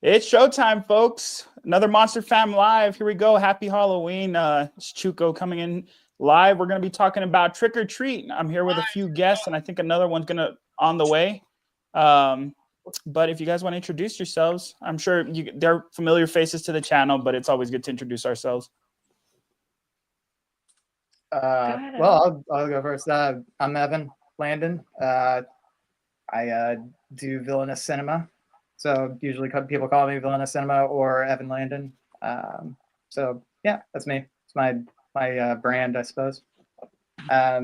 It's showtime, folks. Another Monster Fam Live. Here we go. Happy Halloween. It's Chuco coming in live. We're going to be talking about Trick or Treat. I'm here with a few guests, and I think another one's going to on the way. But if you guys want to introduce yourselves, I'm sure they're familiar faces to the channel, but it's always good to introduce ourselves. Well, I'll go first. I'm Evan Landon. I do Villainous Cinema. So usually people call me Villainous Cinema or Evan Landon. So yeah, that's me. It's my brand, I suppose. But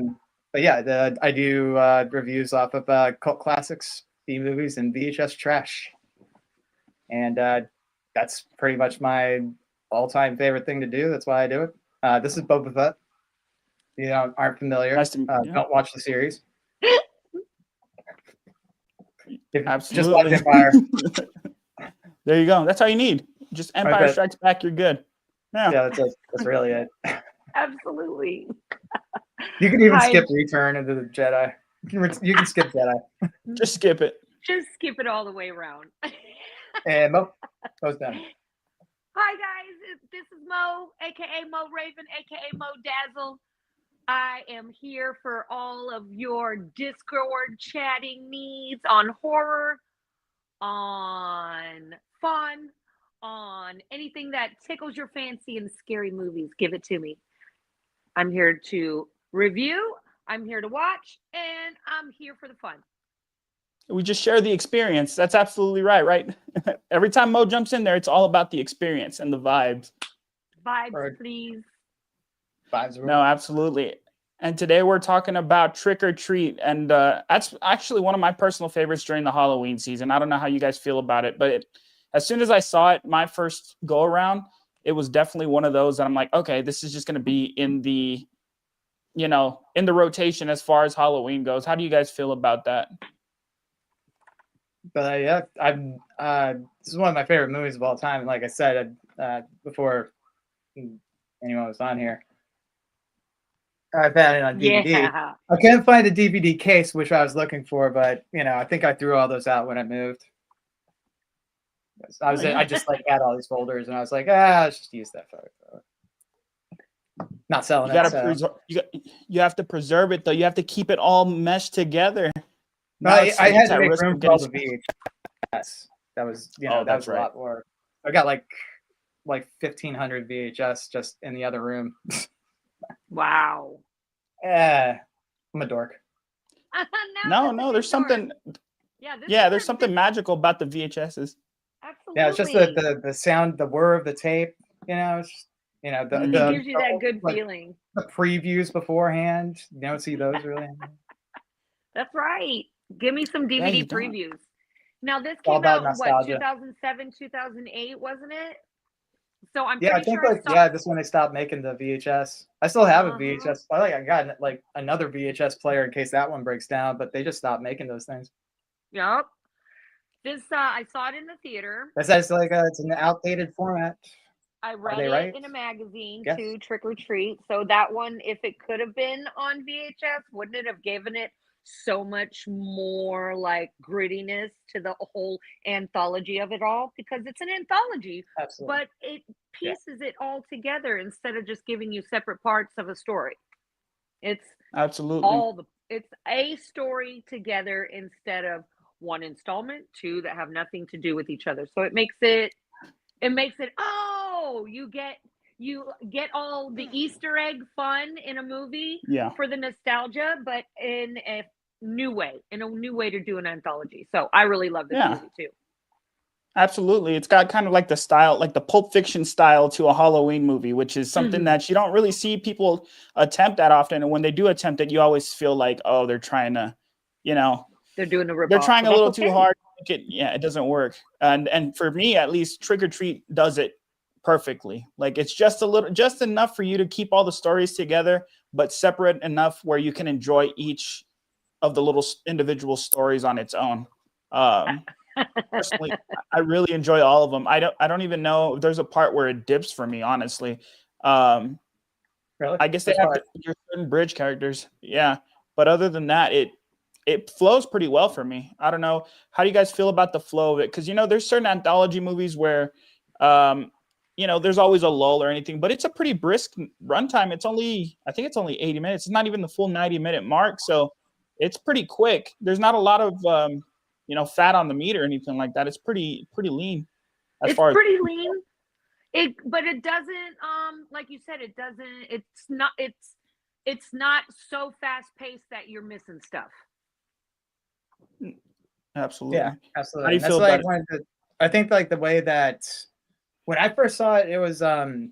yeah, I do reviews off of cult classics, B movies, and VHS trash. And that's pretty much my all-time favorite thing to do. That's why I do it. This is Boba Fett. You know, aren't familiar. Nice don't watch the series. Absolutely. Just watch Empire. There you go. That's all you need. Just Empire Strikes Back. You're good. Yeah, that's really it. Absolutely. You can even skip Return into the Jedi. You can skip Jedi. Just skip it. Just skip it all the way around. And Mo's done. Hi guys, this is Mo, aka Mo Raven, aka Mo Dazzle. I am here for all of your Discord chatting needs on horror, on fun, on anything that tickles your fancy in scary movies. Give it to me. I'm here to review, I'm here to watch, and I'm here for the fun. We just share the experience. That's absolutely right? Every time Mo jumps in there, it's all about the experience and the vibes. Vibes, please. Vibes. No, absolutely. And today we're talking about Trick or Treat. And that's actually one of my personal favorites during the Halloween season. I don't know how you guys feel about it, but as soon as I saw it, my first go around, it was definitely one of those that I'm like, okay, this is just going to be in the, in the rotation as far as Halloween goes. How do you guys feel about that? But yeah, this is one of my favorite movies of all time. Like I said before anyone was on here, I've had it on DVD. Yeah. I can't find a DVD case, which I was looking for, but I think I threw all those out when I moved. I just had all these folders, and I was like, let's just use that photo. Not selling it. You have to preserve it, though. You have to keep it all meshed together. No, I had to make room for all the VHS. That was, that was a lot more. I got like 1,500 VHS just in the other room. Wow. I'm a dork. No, there's something. Yeah, there's something magical about the VHSs. Absolutely. Yeah, it's just the sound, the whir of the tape. It gives you that good feeling. The previews beforehand, you don't see those really. That's right. Give me some DVD previews. Now this came out in 2007, 2008, wasn't it? So I'm pretty I think sure this is when they stopped making the VHS. I still have a VHS. I got another VHS player in case that one breaks down, but they just stopped making those things. Yep. This I saw it in the theater. It's an outdated format. I read it in a magazine too, Trick or Treat. So that one, if it could have been on VHS, wouldn't it have given it so much more grittiness to the whole anthology of it all? Because it's an anthology. Absolutely. But it pieces it all together instead of just giving you separate parts of a story. It's absolutely it's a story together instead of one installment, two that have nothing to do with each other. So it makes it you get all the Easter egg fun in a movie for the nostalgia, but in a new way to do an anthology. So I really love this movie too. Absolutely. It's got kind of like the style, like the Pulp Fiction style to a Halloween movie, which is something that you don't really see people attempt that often. And when they do attempt it, you always feel like, oh, they're trying to, they're doing a rip-off. They're trying a little too hard. It doesn't work. And for me, at least, Trick or Treat does it perfectly. It's just enough for you to keep all the stories together, but separate enough where you can enjoy each of the little individual stories on its own. Personally, I really enjoy all of them. I don't even know if there's a part where it dips for me, honestly. Really? I guess they have certain bridge characters. Yeah. But other than that, it flows pretty well for me. I don't know, how do you guys feel about the flow of it? Because there's certain anthology movies where there's always a lull or anything, but it's a pretty brisk runtime. I think it's only 80 minutes. It's not even the full 90-minute mark, so it's pretty quick. There's not a lot of fat on the meat or anything like that. It's pretty lean. It's pretty lean. But it doesn't, like you said, it doesn't. It's not so fast paced that you're missing stuff. Absolutely. Yeah, absolutely. How do you feel about it? I think like the way that when I first saw it, it was I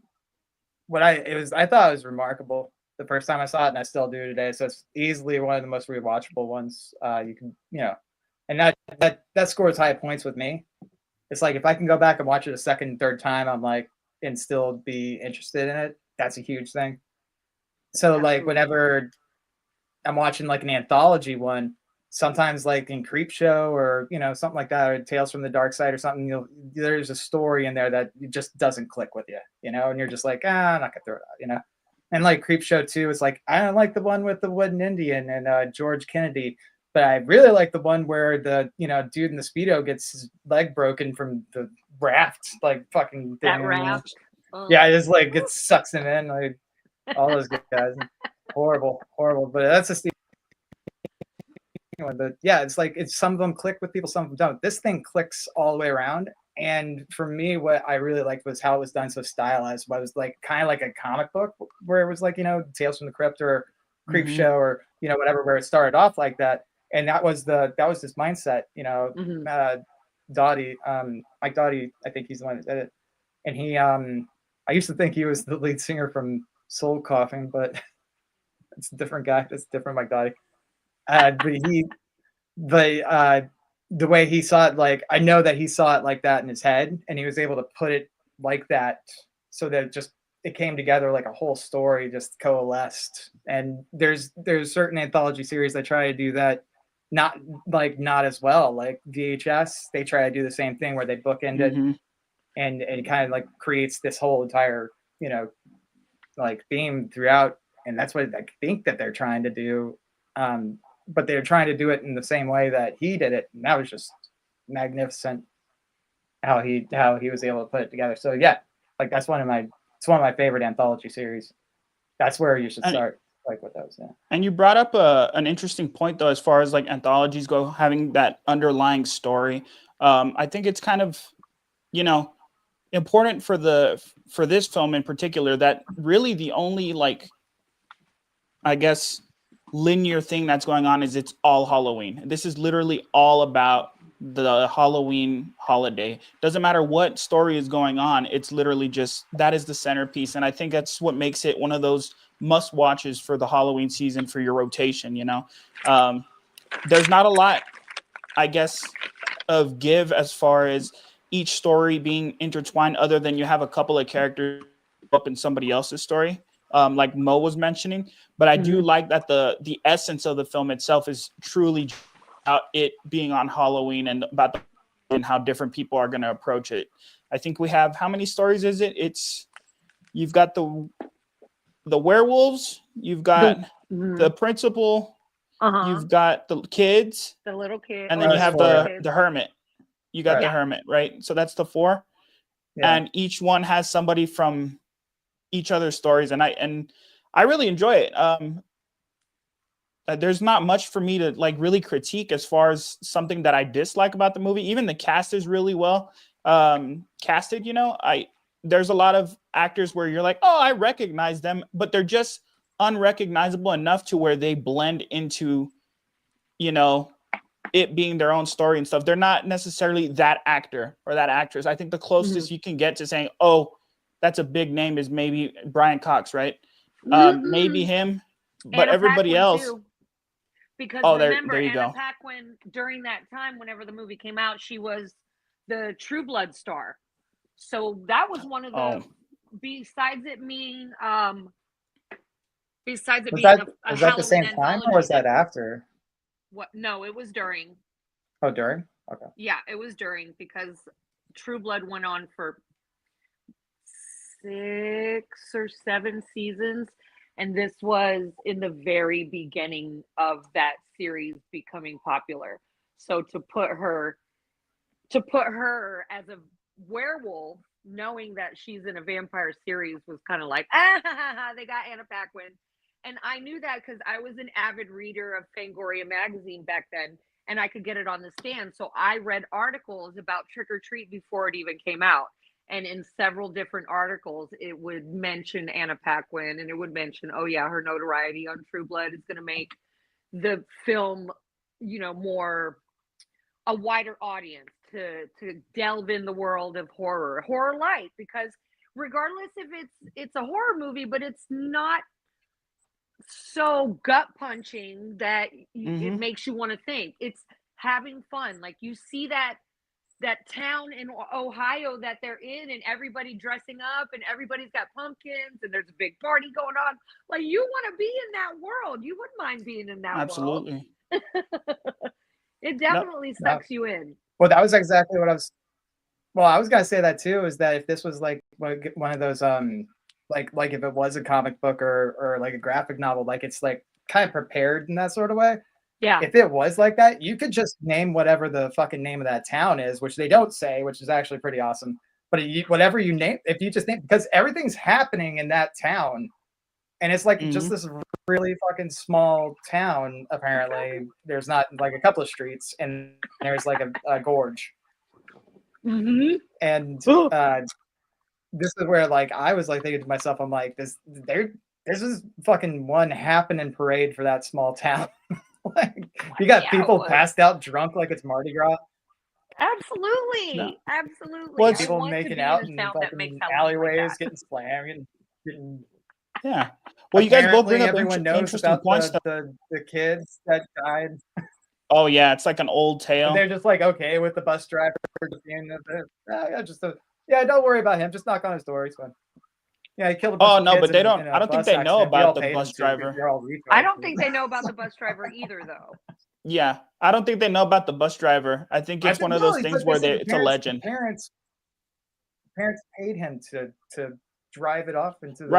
thought it was remarkable the first time I saw it, and I still do today. So it's easily one of the most rewatchable ones you can, and that scores high points with me. It's like if I can go back and watch it a second, third time, I'm like, and still be interested in it. That's a huge thing. So like whenever I'm watching like an anthology one, sometimes like in Creepshow or something like that, or Tales from the Dark Side or something, there's a story in there that just doesn't click with you, and you're just like, I'm not gonna throw it out, And like Creepshow 2, it's like I don't like the one with the wooden Indian and George Kennedy, but I really like the one where the dude in the Speedo gets his leg broken from the raft, like fucking that raft. Yeah, it just like it sucks him in, like all those guys. horrible, but that's just the one. But yeah, it's like some of them click with people, some of them don't. This thing clicks all the way around. And for me, what I really liked was how it was done so stylized. It was like kind of like a comic book where it was like, Tales from the Crypt or Creepshow or whatever, where it started off like that. And that was this mindset, Doughty, Mike Doughty, I think he's the one that did it. And he I used to think he was the lead singer from Soul Coughing, but it's a different guy. It's different Mike Doughty. But the way he saw it, like I know that he saw it like that in his head, and he was able to put it like that so that it came together like a whole story just coalesced. And there's certain anthology series that try to do that, not as well. Like VHS, they try to do the same thing where they bookend it, and it kind of like creates this whole entire like theme throughout. And that's what I think that they're trying to do. But they're trying to do it in the same way that he did it, and that was just magnificent how he was able to put it together. So yeah, like it's one of my favorite anthology series. That's where you should start, like with those. Yeah. And you brought up an interesting point though, as far as like anthologies go, having that underlying story. I think it's kind of important for this film in particular that really the only I guess linear thing that's going on is it's all Halloween. This is literally all about the Halloween holiday. Doesn't matter what story is going on, it's literally just that is the centerpiece. And I think that's what makes it one of those must watches for the Halloween season for your rotation. There's not a lot, I guess, of give as far as each story being intertwined, other than you have a couple of characters up in somebody else's story. Like Mo was mentioning, but I do like that the essence of the film itself is truly about it being on Halloween and about and how different people are going to approach it. I think we have, how many stories is it? You've got the werewolves, you've got the principal, you've got the kids, the little kid, and then you have the hermit. You got the hermit, right? So that's the 4, and each one has somebody from each other's stories, and I really enjoy it. There's not much for me to really critique as far as something that I dislike about the movie. Even the cast is really well casted. There's a lot of actors where you're like, oh, I recognize them, but they're just unrecognizable enough to where they blend into it being their own story and stuff. They're not necessarily that actor or that actress. I think the closest you can get to saying, oh, that's a big name is maybe Brian Cox, right? Maybe him, but Anna everybody Paquin else. Too. Because remember, there you Anna Paquin, during that time, whenever the movie came out, she was the True Blood star. So that was one of the, besides it being a was that the same time or was that after? What? No, it was during. Oh, during? Okay. Yeah, it was during, because True Blood went on for 6 or 7 seasons, and this was in the very beginning of that series becoming popular. So to put her as a werewolf, knowing that she's in a vampire series, was kind of like, they got Anna Paquin. And I knew that because I was an avid reader of Fangoria magazine back then, and I could get it on the stand. So I read articles about Trick or Treat before it even came out. And in several different articles, it would mention Anna Paquin, and it would mention, oh yeah, her notoriety on True Blood is going to make the film, more a wider audience to delve in the world of horror light, because regardless if it's a horror movie, but it's not so gut punching that it makes you want to think. It's having fun. Like, you see that town in Ohio that they're in, and everybody dressing up, and everybody's got pumpkins, and there's a big party going on. Like, you want to be in that world. You wouldn't mind being in that Absolutely. world. It definitely sucks you in. Well, that was exactly what I was. Well, I was gonna say that too. Is that if this was like one of those like if it was a comic book or like a graphic novel, like it's like kind of prepared in that sort of way. Yeah. If it was like that, you could just name whatever the fucking name of that town is, which they don't say, which is actually pretty awesome. But whatever you name, if you just name, because everything's happening in that town, and it's like just this really fucking small town. Apparently, there's not like a couple of streets, and there's like a gorge. And this is where like I was like thinking to myself, I'm like, this is fucking one happening parade for that small town. Like, you got people passed out drunk like it's Mardi Gras. Absolutely. Absolutely. Well, people making out in fucking alleyways, getting slammed, getting. Yeah. Well, you guys both bring up everyone knows interesting about points. The kids that died. Oh yeah, it's like an old tale. And they're just like okay with the bus driver being don't worry about him. Just knock on his door. He's fine. Yeah, he killed a bunch of kids. But they don't. I don't think they know about the bus driver. I don't think they know about the bus driver either, though. Yeah, I don't think they know about the bus driver. I think it's one of those things where it's a legend. Parents paid him to drive it off into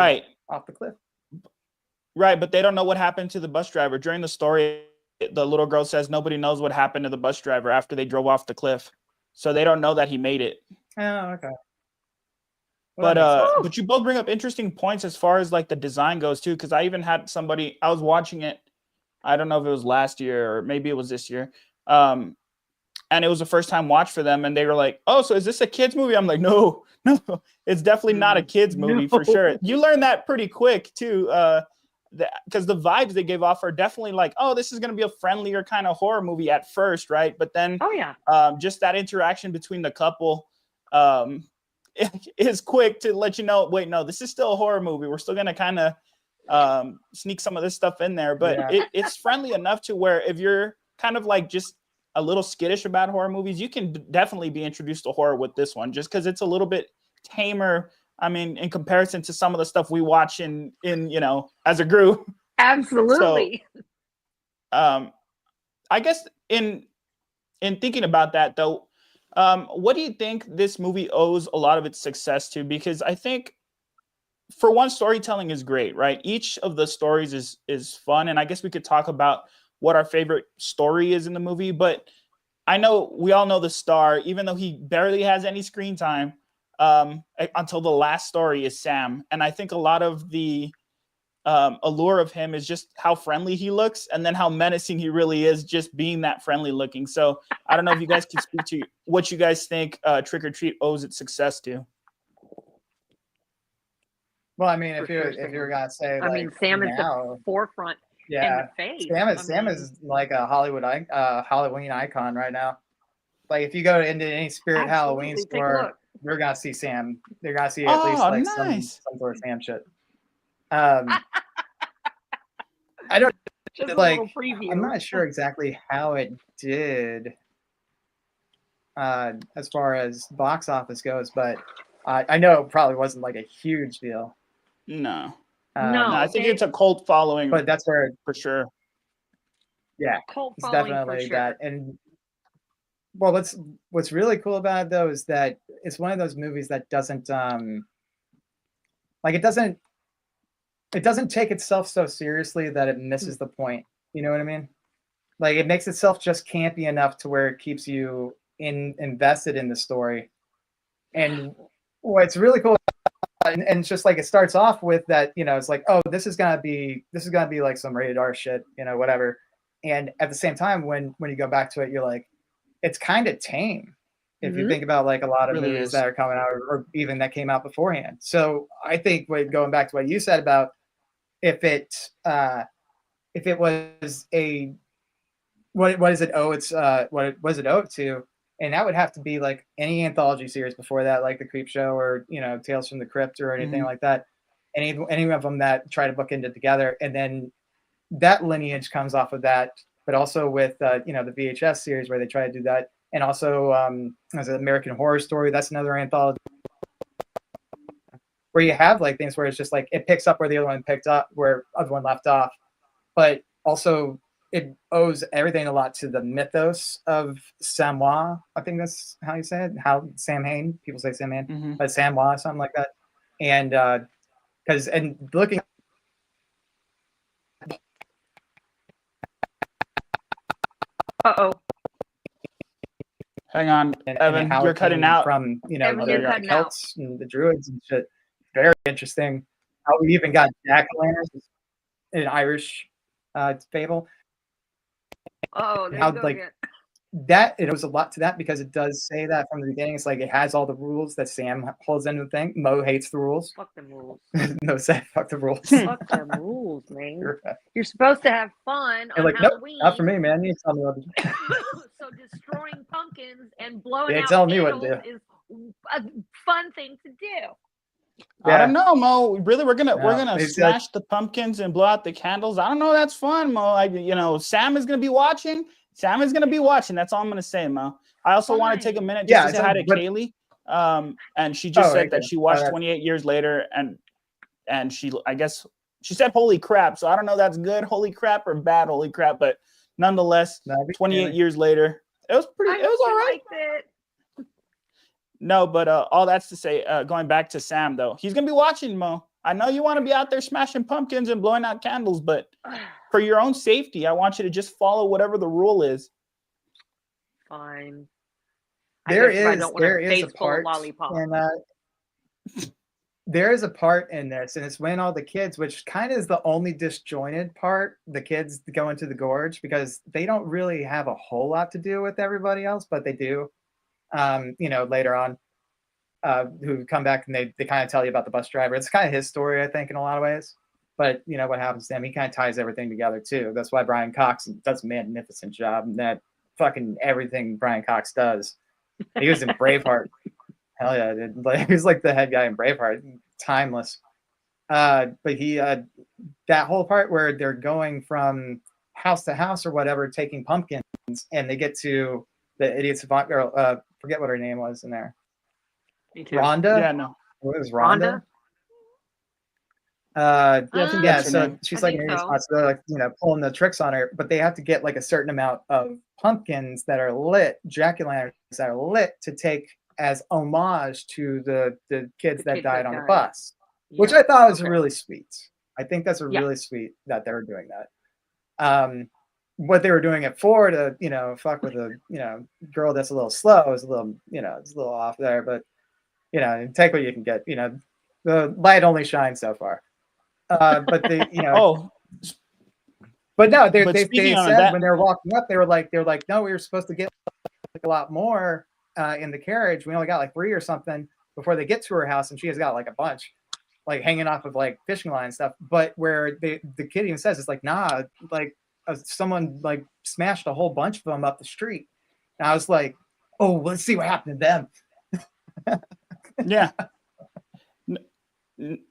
off the cliff. Right, but they don't know what happened to the bus driver. During the story, the little girl says nobody knows what happened to the bus driver after they drove off the cliff. So they don't know that he made it. Oh, okay. Well, but you both bring up interesting points as far as like the design goes too, because I even had somebody, I was watching it, I don't know if it was last year or maybe it was this year. And it was a first time watch for them. And they were like, oh, so is this a kid's movie? I'm like, no, it's definitely not a kid's movie for sure. You learn that pretty quick too. Because the vibes they gave off are definitely like, oh, this is going to be a friendlier kind of horror movie at first, right? But then just that interaction between the couple is quick to let you know, wait, no, this is still a horror movie. We're still going to kind of sneak some of this stuff in there. But it's friendly enough to where if you're kind of like just a little skittish about horror movies, you can definitely be introduced to horror with this one just because it's a little bit tamer. I mean, in comparison to some of the stuff we watch in as a group. Absolutely. So, I guess in thinking about that though, what do you think this movie owes a lot of its success to? Because I think, for one, storytelling is great, right? Each of the stories is fun, and I guess we could talk about what our favorite story is in the movie. But I know we all know the star, even though he barely has any screen time. Until the last story is Sam. And I think a lot of the allure of him is just how friendly he looks and then how menacing he really is just being that friendly looking. So I don't know if you guys can speak to what you guys think Trick or Treat owes its success to. Well, I mean, if you're gonna say, I mean, Sam is the forefront. Yeah, in the face. Sam is like a Halloween icon right now. Like if you go into any Spirit Halloween store, you're gonna see Sam. They're gonna see at least like some sort of Sam shit. I don't just like. I'm not sure exactly how it did as far as box office goes, but I know it probably wasn't like a huge deal. No, I think it's a cult following, but that's where for sure. Yeah, cult it's following definitely for sure. that. And well, what's really cool about it though is that it's one of those movies that doesn't it doesn't take itself so seriously that it misses the point. You know what I mean? like it makes itself just campy enough to where it keeps you invested in the story. And what's really cool, and it's just like it starts off with that, it's like, oh, this is gonna be like some rated R shit, whatever. And at the same time, when you go back to it, you're like, it's kind of tame if you think about like a lot of Really movies is. that are coming out or even that came out beforehand. So I think going back to what you said about if it was a what does it owe what does it owe to? And that would have to be like any anthology series before that, like the Creep Show or Tales from the Crypt or anything like that. Any of them that try to bookend it together, and then that lineage comes off of that, but also with the VHS series where they try to do that, and also there's an American Horror Story. That's another anthology where you have like things where it's just like it picks up where the other one picked up, where other one left off, but also it owes everything a lot to the mythos of Samoa. I think that's how you say it. How Samhain, people say Samhain, but Samoa, something like that. And and looking. Uh-oh. Hang on, Evan, you're cutting out. From Evan, the Celts and the Druids and shit. Very interesting. How we even got jack-o'-lanterns, an Irish fable. Oh, there how you go like again. that it was a lot to that because it does say that from the beginning. It's like it has all the rules that Sam holds into the thing. Mo hates the rules. Fuck the rules. No, Sam, fuck the rules. Fuck the rules, man. You're supposed to have fun on Halloween. Nope, not for me, man. You tell me what to do. So destroying pumpkins and blowing Yeah, out tell me what candles to do. is a fun thing to do. I don't know, Mo. Really, we're gonna it's smash the pumpkins and blow out the candles. I don't know. That's fun, Mo. Sam is gonna be watching. Sam is gonna be watching. That's all I'm gonna say, Mo. I also want to take a minute just to say hi to Kaylee. And she just said that she watched 28 years later, and I guess she said holy crap. So I don't know if that's good holy crap or bad holy crap, but nonetheless, 28 years later, it was all right. No, but all that's to say, going back to Sam though, he's gonna be watching, Mo. I know you want to be out there smashing pumpkins and blowing out candles, but for your own safety, I want you to just follow whatever the rule is. Fine. There is a part there is a part in this, and it's when all the kids, which kind of is the only disjointed part, the kids go into the gorge because they don't really have a whole lot to do with everybody else, but they do. Later on, who come back and they kind of tell you about the bus driver. It's kind of his story, I think, in a lot of ways. But what happens to him, he kind of ties everything together too. That's why Brian Cox does a magnificent job. And that fucking everything Brian Cox does. He was in Braveheart. Hell yeah, dude. Like, he was like the head guy in Braveheart. Timeless. But he that whole part where they're going from house to house or whatever, taking pumpkins, and they get to the idiot savant girl. Forget what her name was in there. Rhonda? Yeah, no. What was Rhonda? So she's like an idiot savant, so they're like, pulling the tricks on her, but they have to get like a certain amount of pumpkins that are lit, jack-o'-lanterns that are lit, to take as homage to the kids that died on the bus, which I thought was really sweet. I think that's really sweet that they were doing that. What they were doing it for, to fuck with a girl that's a little slow, is a little it's a little off there, but take what you can get. The light only shines so far. But they but no, they said when they were walking up, they were like, no, we were supposed to get like a lot more in the carriage. We only got like 3 or something before they get to her house, and she has got like a bunch like hanging off of like fishing line and stuff. But where the kid even says, it's like, nah, like someone like smashed a whole bunch of them up the street. And I was like, oh, let's see what happened to them. Yeah.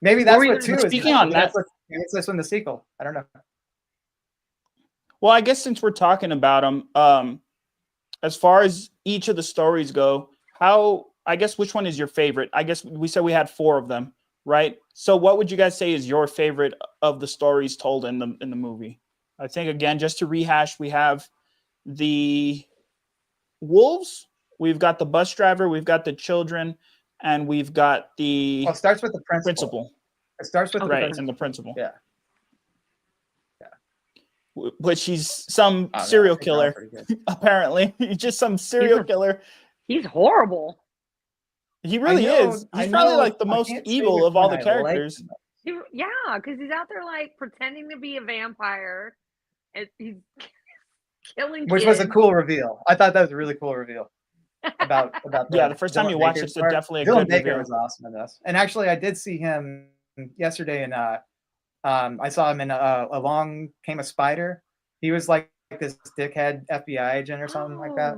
Maybe that's what too is. Speaking on that, it's this one, the sequel. I don't know. Well, I guess since we're talking about them, as far as each of the stories go, which one is your favorite? I guess we said we had 4 of them, right? So what would you guys say is your favorite of the stories told in the movie? I think, again, just to rehash, we have the wolves, we've got the bus driver, we've got the children, and we've got the... Well, it starts with the principal. It starts with the principal. Yeah. which he's some serial killer. Apparently, he's just some serial killer. He's horrible. He really is. He's probably like the most evil of all the characters. Yeah, because he's out there like pretending to be a vampire. And he's killing Which kids. was a cool reveal. I thought that was a really cool reveal. About the first time you watch it's definitely a good reveal. was awesome in this. And actually, I did see him yesterday in I saw him in Along Came a Spider. He was like this dickhead FBI agent or something like that.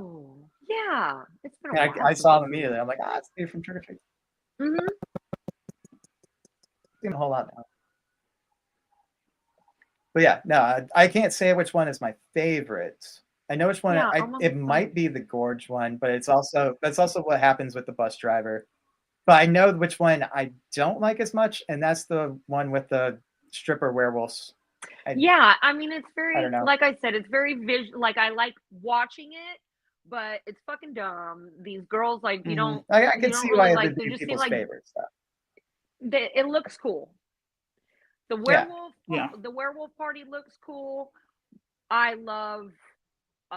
Yeah, it's been a while. I saw him immediately. I'm like, it's dude from Trick or Treat. Mm-hmm. Seen a whole lot now. But yeah, no, I can't say which one is my favorite. I know which one. It might be the Gorge one, but that's also what happens with the bus driver. But I know which one I don't like as much, and that's the one with the stripper werewolves. Yeah, I mean, it's very, like I said, it's very visual. Like, I like watching it, but it's fucking dumb. These girls, like, you don't. I can see why like, they do people's favorite stuff. It looks cool. The werewolf, the werewolf party looks cool. I love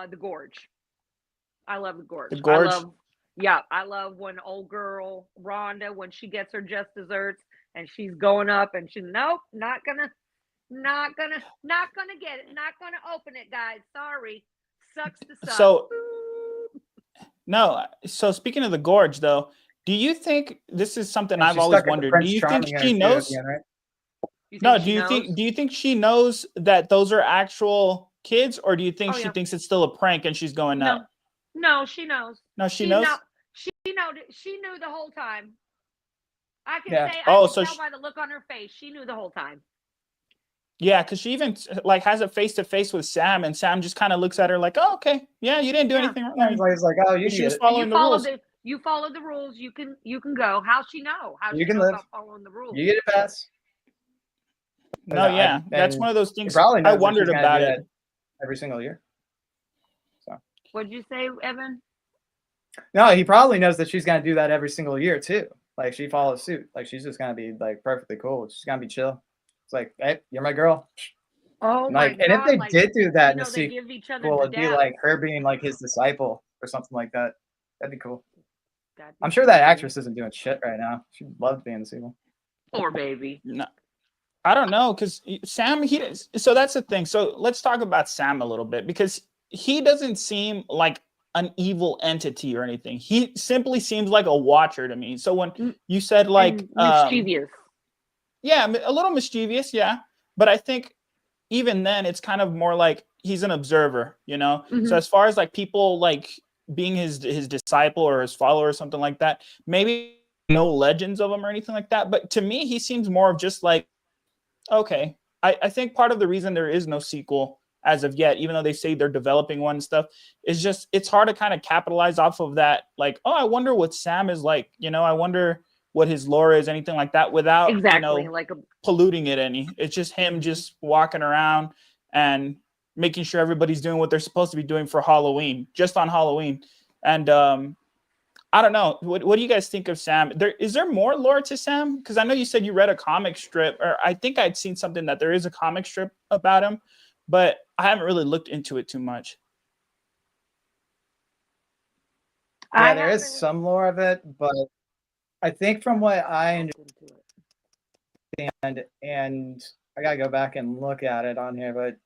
the Gorge. I love the Gorge. The Gorge. I love when old girl Rhonda, when she gets her just desserts and she's going up and she's not gonna get it, not gonna open it, guys. Sorry, sucks to suck. So speaking of the Gorge, though, do you think this is something I've always wondered? Do you think she knows? No, do you think she knows that those are actual kids, or do you think she thinks it's still a prank and she's going nuts? No, she knows. No, she knows. She knew the whole time. I can say. Tell by the look on her face, she knew the whole time. Yeah, because she even like has a face to face with Sam, and Sam just kind of looks at her like, "Oh, okay, yeah, you didn't do anything wrong." He's like, "Oh, you just following the rules. You follow the rules. You can go. How's she know? How you can live about following the rules? You get a pass." No, yeah, that's one of those things. I wondered about it every single year. So, what'd you say, Evan? No, he probably knows that she's gonna do that every single year too. Like she follows suit. Like she's just gonna be like perfectly cool. She's gonna be chill. It's like, hey, you're my girl. Oh my God! And if they did do that in the sequel, it'd be like her being like his disciple or something like that. That'd be cool. I'm sure that actress isn't doing shit right now. She'd love being the sequel. Poor baby. No. I don't know, because Sam, so that's the thing. So let's talk about Sam a little bit, because he doesn't seem like an evil entity or anything. He simply seems like a watcher to me. So when you said like mischievous, yeah, a little mischievous, yeah. But I think even then it's kind of more like he's an observer, you know. Mm-hmm. So as far as like people like being his disciple or his follower or something like that, maybe no legends of him or anything like that. But to me, he seems more of just like, okay, I think part of the reason there is no sequel as of yet, even though they say they're developing one and stuff, is just it's hard to kind of capitalize off of that. Like, oh, I wonder what Sam is like. You know, I wonder what his lore is, anything like that, without polluting it any. It's just him just walking around and making sure everybody's doing what they're supposed to be doing for Halloween, just on Halloween. And I don't know. What do you guys think of Sam? Is there more lore to Sam? Because I know you said you read a comic strip, or I think I'd seen something that there is a comic strip about him, but I haven't really looked into it too much. Yeah, there is some lore of it, but I think from what I understand, and I gotta go back and look at it on here, but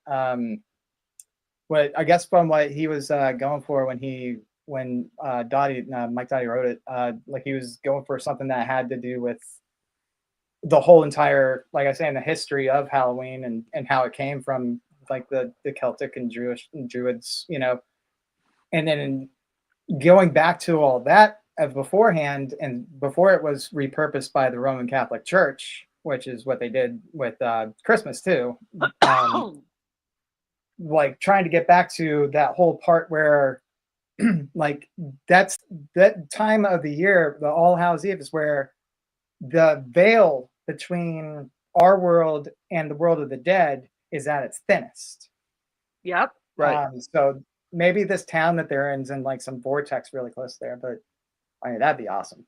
what I guess from what he was going for when Mike Dottie wrote it, like he was going for something that had to do with the whole entire, like I say, in the history of Halloween and how it came from like the Celtic and Druids, you know, and then going back to all that beforehand and before it was repurposed by the Roman Catholic Church, which is what they did with Christmas too. Like trying to get back to that whole part where like that's that time of the year, the All Hallows Eve, is where the veil between our world and the world of the dead is at its thinnest. Yep. Right. So maybe this town that they're in is in like some vortex really close there, but I mean that'd be awesome.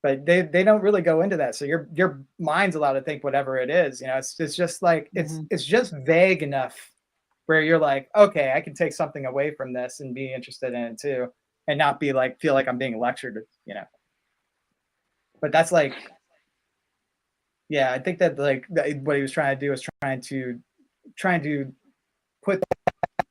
But they don't really go into that, so your mind's allowed to think whatever it is. You know, it's just like it's just vague enough where you're like, okay, I can take something away from this and be interested in it too, and not be like feel like I'm being lectured, you know. But that's like, yeah, I think that like what he was trying to do was trying to put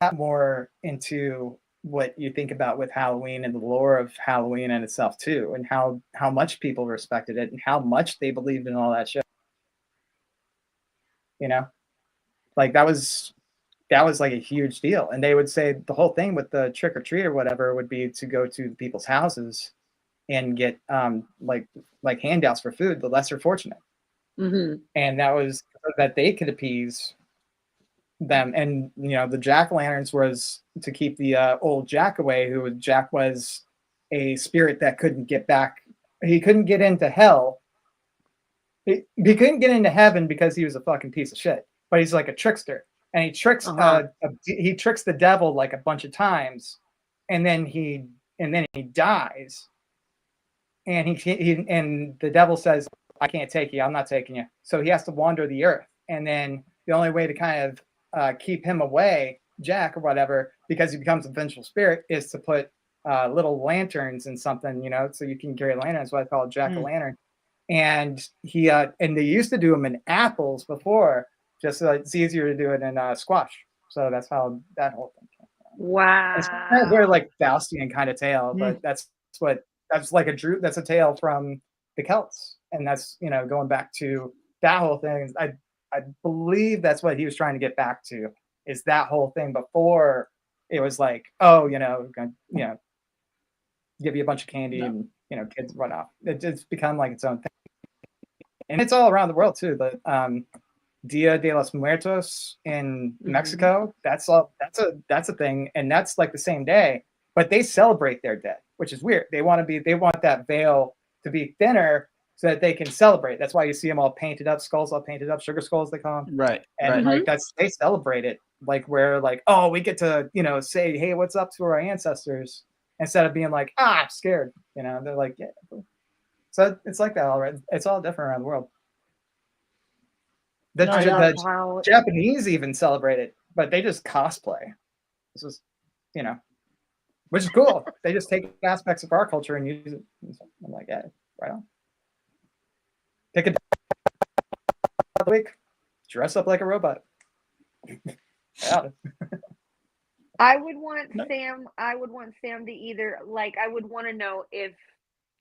that more into what you think about with Halloween and the lore of Halloween in itself too, and how much people respected it and how much they believed in all that shit. You know, like that was like a huge deal. And they would say the whole thing with the trick or treat or whatever would be to go to people's houses and get like handouts for food, the lesser fortunate. Mm-hmm. And that was so that they could appease them. And you know, the jack-o'-lanterns was to keep the old Jack away, who Jack was a spirit that couldn't get back. He couldn't get into hell. He couldn't get into heaven because he was a fucking piece of shit. But he's like a trickster, and he tricks he tricks the devil like a bunch of times, and then he dies. And and the devil says, "I can't take you. I'm not taking you." So he has to wander the earth, and then the only way to kind of keep him away, Jack or whatever, because he becomes a vengeful spirit, is to put little lanterns in something, you know, so you can carry lanterns. What I call jack-o'-lantern. And he and they used to do them in apples before, just so it's easier to do it in squash. So that's how that whole thing came from. Wow. It's kind of very like Faustian kind of tale, but that's like that's a tale from the Celts, and that's, you know, going back to that whole thing. I believe that's what he was trying to get back to, is that whole thing before it was like, oh, you know, give you a bunch of candy and, you know, kids run off. It's become like its own thing. And it's all around the world too. But Dia de los Muertos in Mexico, that's a thing, and that's like the same day, but they celebrate their dead, which is weird. They want that veil to be thinner so that they can celebrate. That's why you see them all painted up, skulls all painted up, sugar skulls they call them. Right. And like they celebrate it, like where like, oh, we get to, you know, say, hey, what's up to our ancestors, instead of being like, I'm scared. You know, they're like, yeah. So it's like that all right. It's all different around the world. The Japanese even celebrate it, but they just cosplay. This is, you know, which is cool. They just take aspects of our culture and use it. I'm like, yeah, right on. Take a week, dress up like a robot. Yeah. I would want Sam to either, like, I would want to know if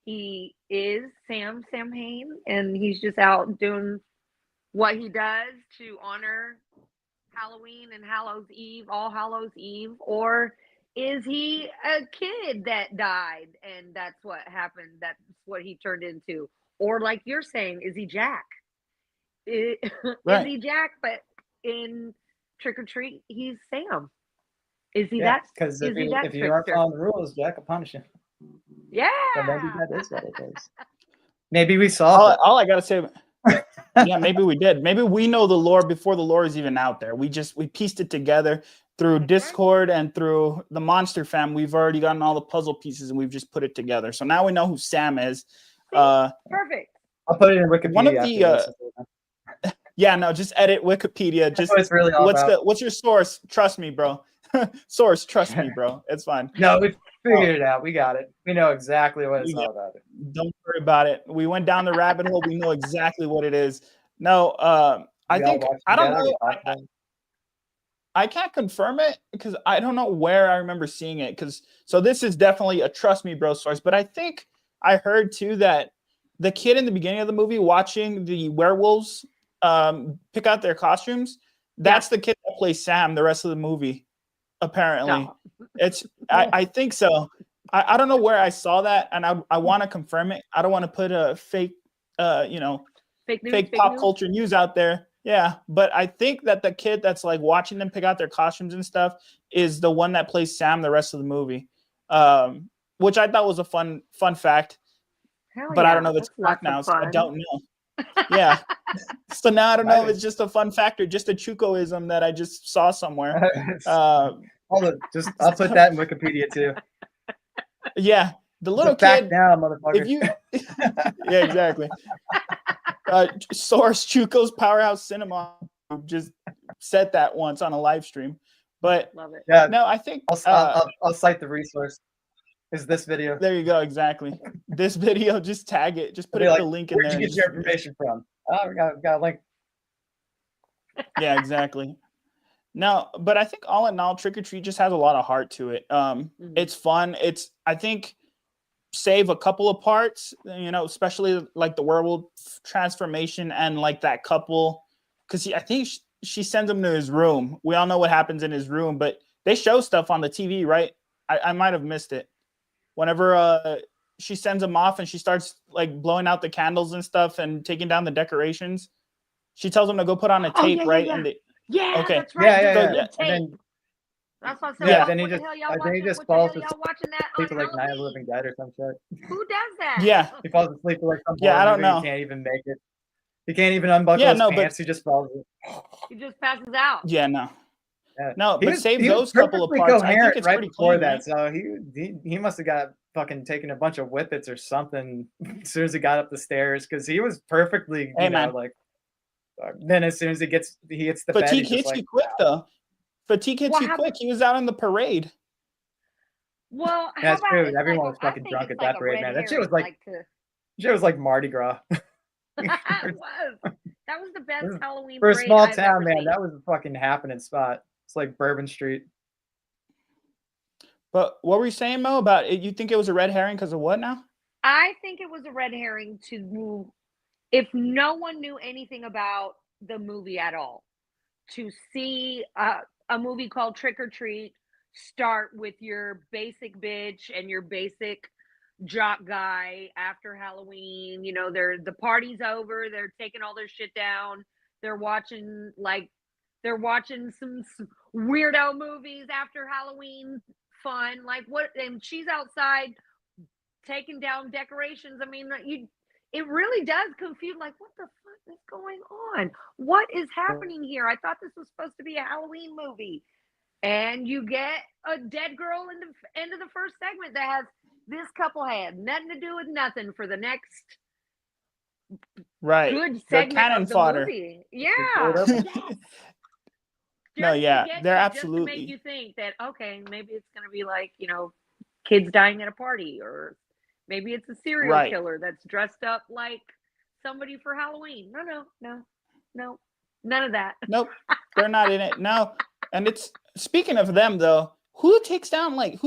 he is Sam Hain and he's just out doing what he does to honor Halloween and All Hallows Eve, or is he a kid that died and that's what happened? That's what he turned into. Or like you're saying, is he Jack? Is he Jack, but in Trick or Treat, he's Sam? Is he that? Because if you aren't following the rules, Jack will punish you. Yeah. So maybe that is what it is. Maybe we saw it. All I gotta say, yeah, maybe we did. Maybe we know the lore before the lore is even out there. We pieced it together through Discord and through the Monster Fam. We've already gotten all the puzzle pieces and we've just put it together. So now we know who Sam is. Perfect. I'll put it in Wikipedia. One of the yeah, no, just edit Wikipedia. Just it's really all what's your source? Trust me, bro. Source, trust me, bro. It's fine. No, we figured it out. We got it. We know exactly what it's all about. Don't worry about it. We went down the rabbit hole. We know exactly what it is. No, I think I don't know. I can't confirm it because I don't know where I remember seeing it. So this is definitely a trust me, bro source. But I think I heard too that the kid in the beginning of the movie watching the werewolves pick out their costumes, that's the kid that plays Sam the rest of the movie. Apparently, I think so. I don't know where I saw that, and I want to confirm it. I don't want to put a fake pop culture news out there. Yeah, but I think that the kid that's like watching them pick out their costumes and stuff is the one that plays Sam the rest of the movie, which I thought was a fun fact. But I don't know if it's correct now, so I don't know. Yeah. So now I don't know if it's just a fun fact or just a Chucoism that I just saw somewhere. I'll put that in Wikipedia too. Yeah, the little kid. Now, motherfucker. If you, yeah, exactly. Source Chuco's Powerhouse Cinema just said that once on a live stream. But love it. Yeah, no, I think I'll cite the resource. Is this video? There you go. Exactly. This video, just tag it. Just put the link in there. Where'd you get your information from? Oh, we got a link. Yeah, exactly. No, but I think all in all, Trick or Treat just has a lot of heart to it. It's fun. I think, save a couple of parts, especially like the werewolf transformation and like that couple, because I think she sends him to his room. We all know what happens in his room, but they show stuff on the TV, right? I might have missed it. Whenever she sends him off and she starts like blowing out the candles and stuff and taking down the decorations, she tells him to go put on a tape, right? Yeah. And Okay. That's right. Yeah. And then, that's what I said. Yeah, then he just falls asleep watching that for like Night of the Living Dead or some shit. Who does that? Yeah. He falls asleep for like some I don't know. He can't even make it. He can't even unbuckle his pants. He just falls asleep. He just passes out. Yeah, no. Yeah. No, but save those couple of parts. I think it's right pretty before clean, that. right? So he must have got fucking taken a bunch of whippets or something as soon as he got up the stairs, because he was perfectly, like. Then as soon as he hits the bed, Fatigue hits you quick though. Fatigue hits you quick. He was out on the parade. Well, that's true. Everyone was fucking drunk at that parade, man. That shit was like Mardi Gras. It was. That was the best Halloween for a parade small I've town, ever man. seen. That was a fucking happening spot. It's like Bourbon Street. But what were you saying, Mo? About it? You think it was a red herring because of what now? I think it was a red herring to, if no one knew anything about the movie at all, to see a movie called Trick or Treat start with your basic bitch and your basic jock guy after Halloween. The party's over. They're taking all their shit down. They're watching some weirdo movies after Halloween fun. Like what? And she's outside taking down decorations. I mean, it really does confuse. Like, what the fuck is going on? What is happening here? I thought this was supposed to be a Halloween movie. And you get a dead girl in the end of the first segment that has this couple had nothing to do with nothing for the next good segment of the fodder. Movie. Yeah. No, yeah, they're absolutely. Just to make you think that, okay, maybe it's going to be like, kids dying at a party, or maybe it's a serial killer that's dressed up like somebody for Halloween. No, none of that. Nope, they're not in it. No, and it's speaking of them though. Who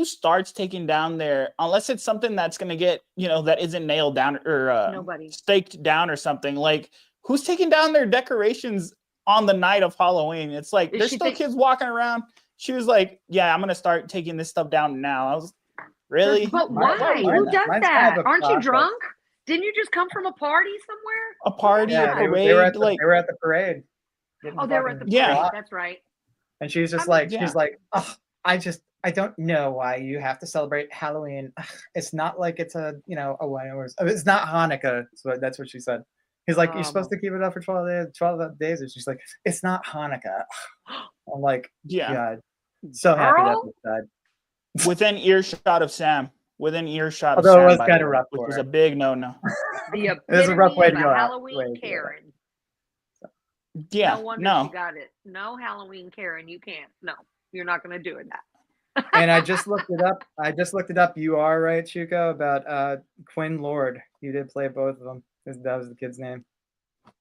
starts taking down their, unless it's something that's going to get, that isn't nailed down or nobody staked down or something, like who's taking down their decorations on the night of Halloween? It's like, there's still kids walking around. She was like, yeah, I'm going to start taking this stuff down now. I was really, but why? Who does that? Aren't you drunk? Didn't you just come from a party somewhere? A party, a parade. They were at the parade. Oh, they were at the parade. That's right. And she's just she's like, oh, I don't know why you have to celebrate Halloween. It's not like it's it's not Hanukkah. So that's what she said. He's like, you're supposed to keep it up for 12 days. And she's like, it's not Hanukkah. I'm like, God, so happy that was said. Within earshot of Sam. Although it was kind of rough, which was a big no. It was a rough way to go. Halloween Karen. Yeah, no wonder she got it. No Halloween Karen, you can't. No, you're not going to do it that. And I just looked it up. You are right, Chico, about Quinn Lord. You did play both of them. That was the kid's name.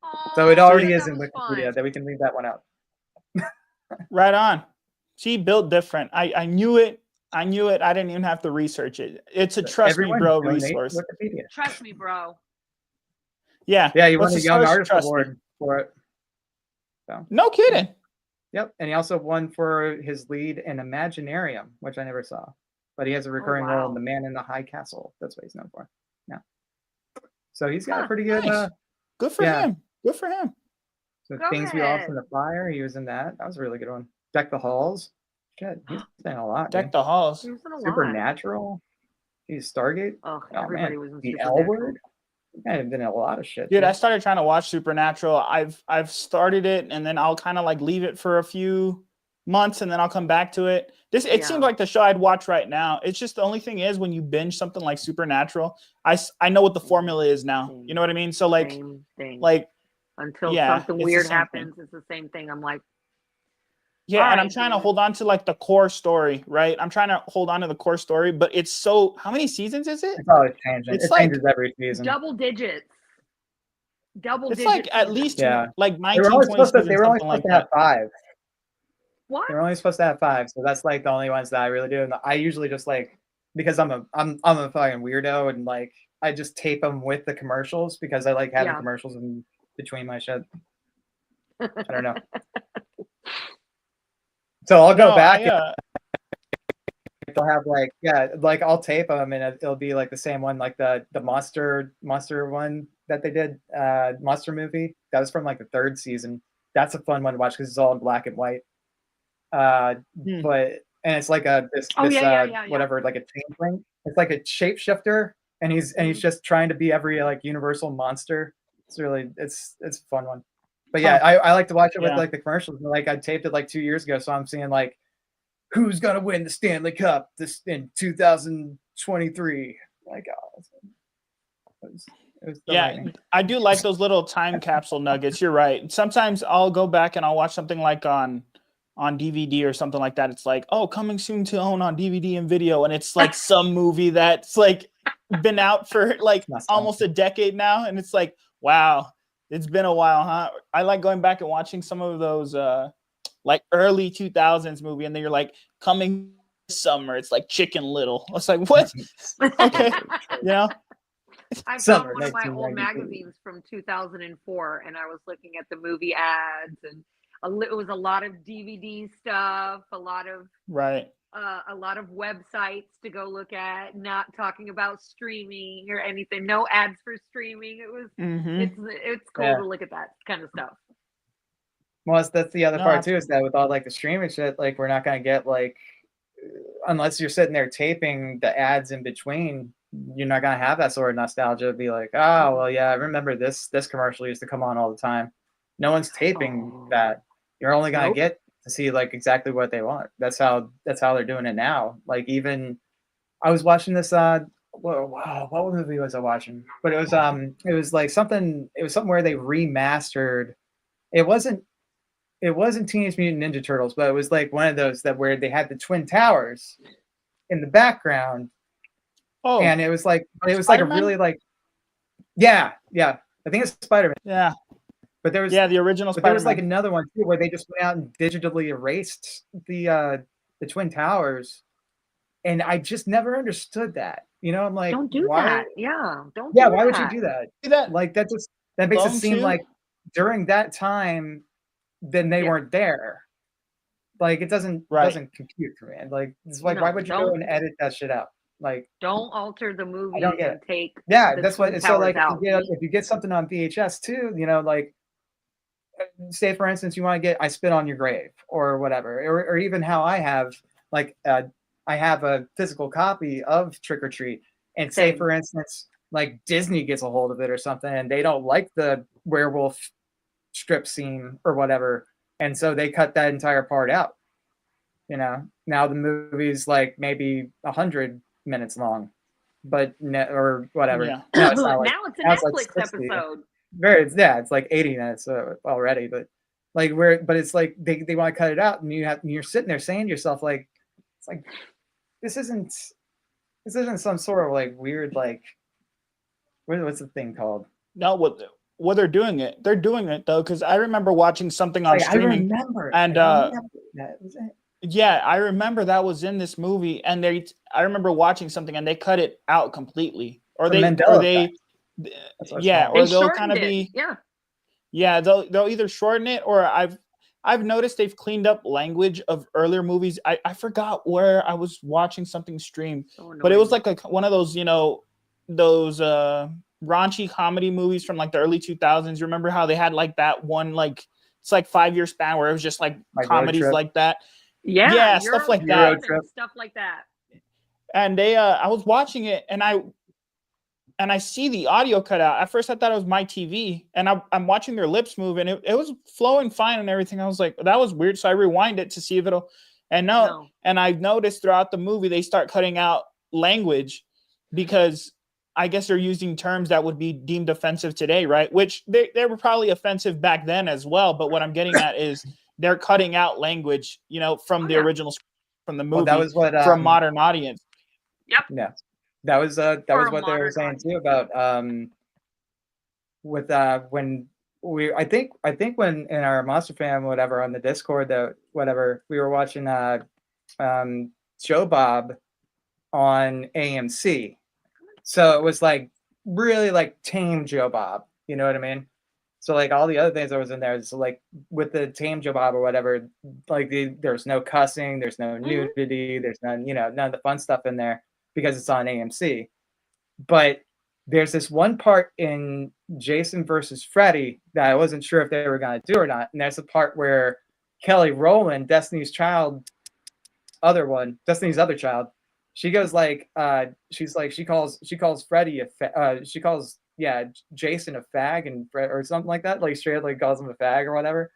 Oh, so it already is in Wikipedia. That we can leave that one out. Right on. She built different. I knew it. I didn't even have to research it. It's a trust me, bro resource. Wikipedia. Trust me, bro. Yeah. Yeah, he won the Young Artist Award for it. So. No kidding. Yep, and he also won for his lead in Imaginarium, which I never saw. But he has a recurring role in The Man in the High Castle. That's what he's known for. Yeah. So he's got a pretty good. Nice. Good for him. Good for him. So Things We Lost in the Fire, he was in that. That was a really good one. Deck the Halls. Shit, he's been a lot. Deck the Halls. Supernatural. He's Stargate. Oh, everybody was in the L Word. I've been in a lot of shit. Dude, I started trying to watch Supernatural. I've started it, and then I'll kind of like leave it for a few months, and then I'll come back to it. It seems like the show I'd watch right now. It's just the only thing is when you binge something like Supernatural, I know what the formula is now. You know what I mean? So like until something weird happens, it's the same thing. I'm like, Yeah, and I'm trying to hold on to like the core story, right? I'm trying to hold on to the core story, but it's so. How many seasons is it? It's always changing. It's it like changes every season. Double digits. It's like at least like 19, they were only 20 supposed to, seasons, they were only something supposed like to have that. 5. What? They're only supposed to have 5, so that's like the only ones that I really do. And I usually just like, because I'm a fucking weirdo, and like I just tape them with the commercials because I like having commercials in between my shit. I don't know. So I'll go back. They'll have like like I'll tape them and it'll be like the same one, like the monster one that they did, monster movie that was from like the 3rd season. That's a fun one to watch because it's all in black and white. But and it's like whatever, like a changeling. It's like a shapeshifter, and he's just trying to be every like universal monster. It's really it's a fun one. But yeah, I like to watch it with like the commercials. Like I taped it like 2 years ago, so I'm seeing like who's gonna win the Stanley Cup this in 2023. Like, I do like those little time capsule nuggets. You're right. Sometimes I'll go back and I'll watch something like on DVD or something like that. It's like, oh, coming soon to own on DVD and video, and it's like some movie that's like been out for like almost a decade now, and it's like, wow, it's been a while, huh? I like going back and watching some of those like early 2000s movie, and then you're like, coming summer, it's like Chicken Little. I was like, what? Okay, you know. I found one of my old magazines from 2004, and I was looking at the movie ads, and it was a lot of DVD stuff, a lot of websites to go look at, not talking about streaming or anything, no ads for streaming. It was it's cool to look at that kind of stuff. Well, that's the other part too, is that with all like the streaming shit, like we're not gonna get like, unless you're sitting there taping the ads in between, you're not gonna have that sort of nostalgia. Be like, oh well, yeah, I remember this commercial used to come on all the time. No one's taping that. You're only gonna get to see like exactly what they want. That's how they're doing it now. Like even I was watching this what movie was I watching? But it was like something where they remastered. It wasn't Teenage Mutant Ninja Turtles, but it was like one of those where they had the Twin Towers in the background. Oh, and it was like a really like, yeah. I think it's Spider-Man. Yeah. But there was the original Spider-Man. But there was like another one too where they just went out and digitally erased the Twin Towers, and I just never understood that. You know, I'm like, don't do that. Yeah, don't. Yeah, why would you do that? Like that makes it seem like during that time, then they weren't there. Like it doesn't compute for me. And like it's like, why would you go and edit that shit out? Like, don't alter the movie and take that's what. So like, if you get something on VHS too, you know, like, say for instance, you want to get I Spit on Your Grave or whatever, or even how I have like I have a physical copy of Trick or Treat, and say for instance, like Disney gets a hold of it or something, and they don't like the werewolf strip scene or whatever, and so they cut that entire part out. You know, now the movie's like maybe 100 minutes long, but or whatever. Yeah. Now it's a Netflix episode. It's like 80 minutes already, but like but it's like they want to cut it out, and you're sitting there saying to yourself like, it's like this isn't some sort of like weird like what's the thing called? No, what they're doing it though, because I remember watching something on streaming. I remember that. Was it? Yeah, I remember that was in this movie, and I remember watching something and they cut it out completely, or they'll kind of be they'll either shorten it, or I've noticed they've cleaned up language of earlier movies. I forgot where I was watching something streamed, but it was like one of those, you know, those raunchy comedy movies from like the early 2000s. You remember how they had like that one, like it's like 5-year span where it was just like comedies like that. Yeah, stuff like that. Stuff like that. And they I was watching it, and I see the audio cut out. At first I thought it was my TV, and I'm watching their lips move, and it was flowing fine and everything. I was like, that was weird. So I rewind it to see if it'll, and no. And I've noticed throughout the movie they start cutting out language because I guess they're using terms that would be deemed offensive today, right? Which they were probably offensive back then as well. But what I'm getting at is they're cutting out language, from the original, from the movie, that was what, for a modern audience. Yep. Yeah, that was what they were saying too about with when I think when in our Monster Fam whatever on the Discord we were watching Joe Bob on AMC, so it was like really like tame Joe Bob, you know what I mean? So like all the other things that was in there, so like with the tame Joe Bob or whatever, like there's no cussing, there's no nudity, there's none of the fun stuff in there because it's on AMC. But there's this one part in Jason versus Freddy that I wasn't sure if they were going to do or not, and that's the part where Kelly Rowland, Destiny's other child, she goes like, she calls Freddy she calls Jason a fag or something like that, like straight up like calls him a fag or whatever.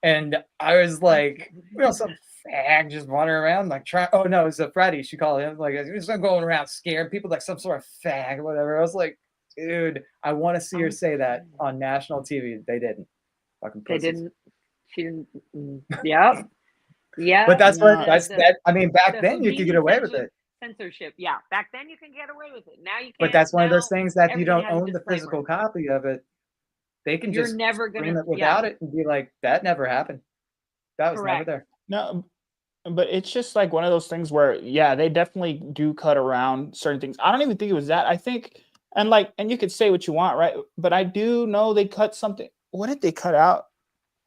And I was like, some fag just wandering around like oh no, it's a Freddy. She called him like he's not going around scaring people like some sort of fag or whatever. I was like, dude, I want to see her say that on national TV. They didn't. Fucking pussies. They didn't. She didn't. Yeah. Yeah. But that's that. I mean, back then you could get away with it. Censorship. Yeah. Back then you can get away with it. Now you can't. But that's one of those things that you don't own the physical copy of it. They can just never scream it without it and be like, that never happened. That was never there. No, but it's just like one of those things where, they definitely do cut around certain things. I don't even think it was that. I think, and you could say what you want, right? But I do know they cut something. What did they cut out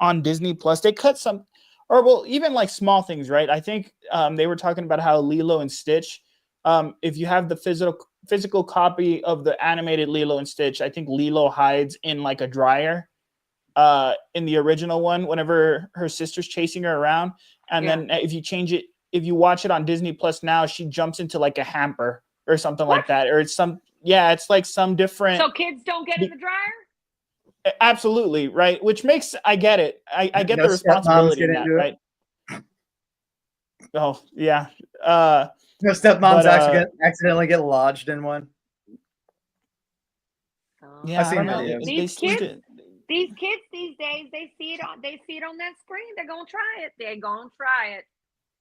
on Disney Plus? They cut some, or well, even like small things, right? I think they were talking about how Lilo and Stitch, if you have the physical copy of the animated Lilo and Stitch, I think Lilo hides in like a dryer in the original one whenever her sister's chasing her around. And then if you watch it on Disney Plus now, she jumps into like a hamper or something like that. Or it's it's like some different. So kids don't get in the dryer? Absolutely. Right. Which makes, I get it. I get the responsibility in that, right? Oh, yeah. No stepmoms accidentally get lodged in one. Yeah, I don't know. These kids these days, they see it on that screen. They're gonna try it.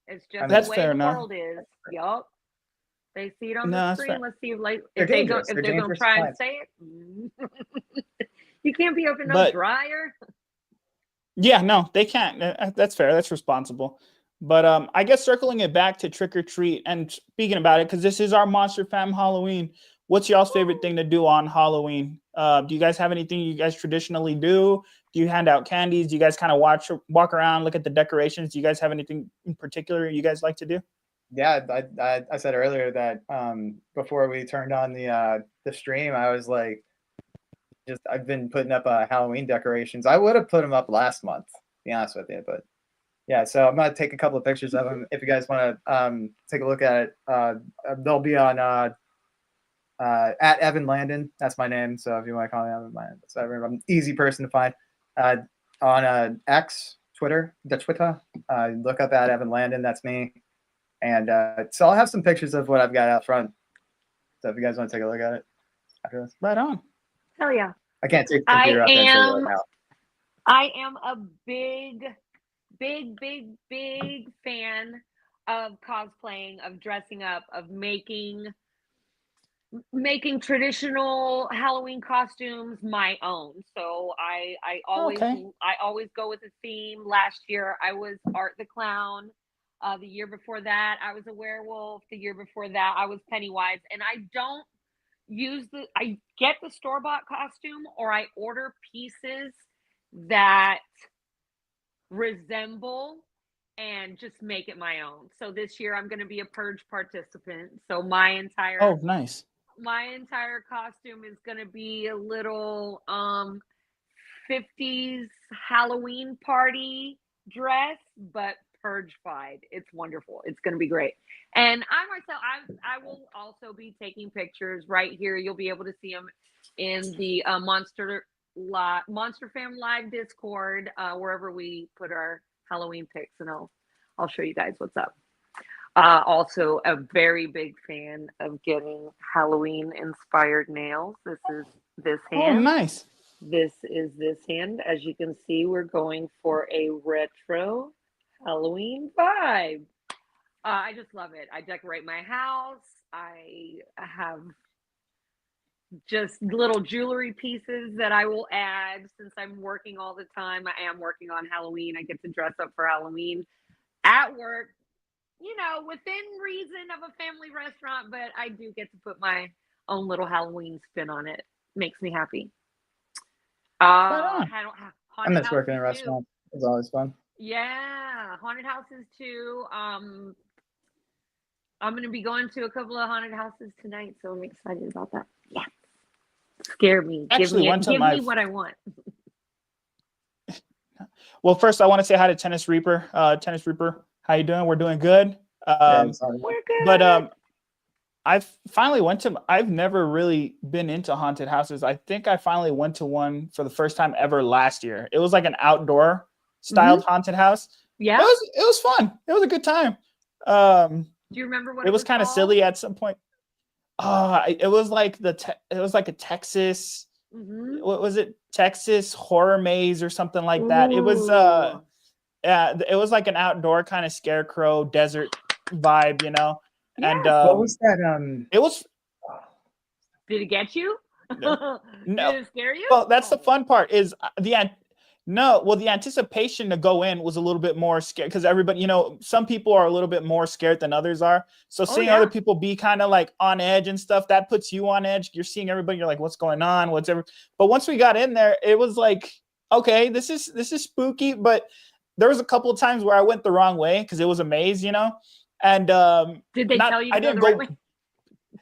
It's just that's the way fair the enough. world is. Yup. They see it on the screen. Let's see if they're gonna try and say it. You can't be opening no dryer. Yeah, no, they can't. That's fair. That's responsible. But I guess circling it back to Trick or Treat and speaking about it, because this is our Monster Fam Halloween. What's y'all's favorite thing to do on Halloween? Do you guys have anything you guys traditionally do? Do you hand out candies? Do you guys kind of walk around, look at the decorations? Do you guys have anything in particular you guys like to do? Yeah, I said earlier that before we turned on the stream, I was like, I've been putting up Halloween decorations. I would have put them up last month, to be honest with you, but yeah. So I'm gonna take a couple of pictures of them if you guys want to take a look at it. They'll be on at Evan Landon. That's my name. So if you want to call me Evan Landon, so I'm an easy person to find on X, Twitter, look up at Evan Landon. That's me. And so I'll have some pictures of what I've got out front. So if you guys want to take a look at it after this. Right on. Hell yeah. I can't take the computer out there and show you right now. I am a big fan of cosplaying, of dressing up, of making traditional Halloween costumes my own. So I always go with a theme. Last year I was Art the Clown. The year before that I was a werewolf. The year before that I was Pennywise. And I get the store-bought costume, or I order pieces that resemble and just make it my own. So this year I'm going to be a purge participant. So my entire costume is going to be a little 50s Halloween party dress, but purge-fied. It's wonderful. It's going to be great. And I will also be taking pictures right here. You'll be able to see them in the Monster Fam Live Discord, wherever we put our Halloween pics, and I'll show you guys what's up. Also a very big fan of getting Halloween inspired nails. This is this hand. Oh, nice. This is this hand. As you can see, we're going for a retro Halloween vibe. I just love it. I decorate my house. I have just little jewelry pieces that I will add since I'm working all the time. I am working on Halloween. I get to dress up for Halloween at work, within reason of a family restaurant, but I do get to put my own little Halloween spin on it. Makes me happy. I miss working in restaurants. It's always fun. Yeah, haunted houses too. I'm going to be going to a couple of haunted houses tonight, so I'm excited about that. Yeah. Scare me. Actually, give me what I want. Well, first I want to say hi to Tennis Reaper. Tennis Reaper, how you doing? We're doing good. We're good. But I've never really been into haunted houses. I think I finally went to one for the first time ever last year. It was like an outdoor styled haunted house. Yeah. It was fun. It was a good time. Do you remember what it was kind of silly at some point? It was like a Texas. What was it? Texas horror maze or something like that. It was it was like an outdoor kind of scarecrow desert vibe, Yeah. And what was that? It was. Did it get you? No. Did it scare you? Well, that's the fun part. Is the anticipation to go in was a little bit more scared because everybody, some people are a little bit more scared than others are. So seeing other people be kind of like on edge and stuff, that puts you on edge. You're seeing everybody, you're like, what's going on? Whatever. But once we got in there, it was like, okay, this is spooky. But there was a couple of times where I went the wrong way because it was a maze, And did they tell you to go the right way?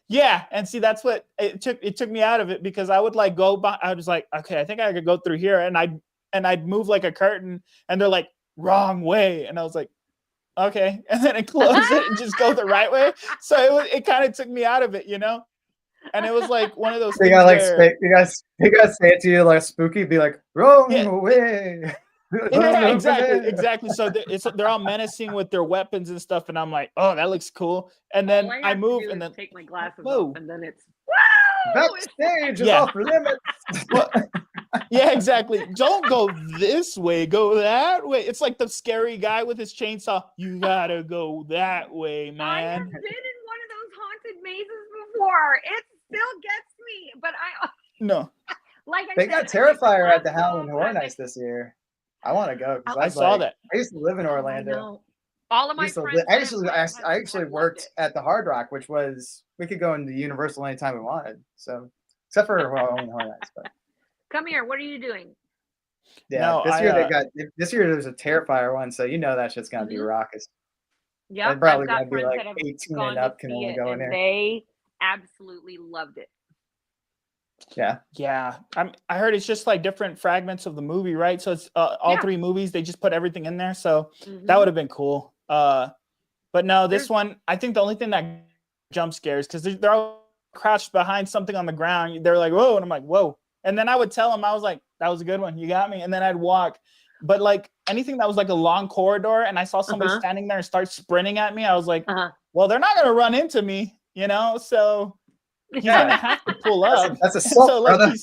Yeah, and see, that's what it took me out of it because I would like go by. I was like, okay, I think I could go through here, and I'd move like a curtain, and they're like, wrong way, and I was like, okay, and then I close it and just go the right way. So it kind of took me out of it, And it was like one of those things. You gotta say it to you like spooky, be like, wrong way. Yeah, exactly. So they're all menacing with their weapons and stuff, and I'm like, oh, that looks cool. And then I move, and then take my glasses off, and then it's backstage is off limits. Well, yeah, exactly. Don't go this way, go that way. It's like the scary guy with his chainsaw. You gotta go that way, man. I have been in one of those haunted mazes before. It still gets me, but no. Like they got Terrifier at the Halloween Horror Nights this year. I want to go because I saw that. I used to live in Orlando. All of my friends. I actually worked at the Hard Rock, which was we could go into Universal anytime we wanted. So except for Halloween Horror Nights. But. Come here. What are you doing? Yeah, this year there's a Terrifier one, so that shit's gonna be raucous. Yeah, probably gonna be like 18 and up can only go in there. They absolutely loved it. Yeah. I heard it's just like different fragments of the movie, right? So it's all three movies. They just put everything in there. So that would have been cool. But no, this one, I think the only thing that jump scares because they're all crouched behind something on the ground. They're like, whoa, and I'm like, whoa. And then I would tell them, I was like, that was a good one. You got me. And then I'd walk. But like anything that was like a long corridor, and I saw somebody standing there and start sprinting at me, I was like, well, they're not gonna run into me, So. He's gonna have to pull up. That's assault, so brother.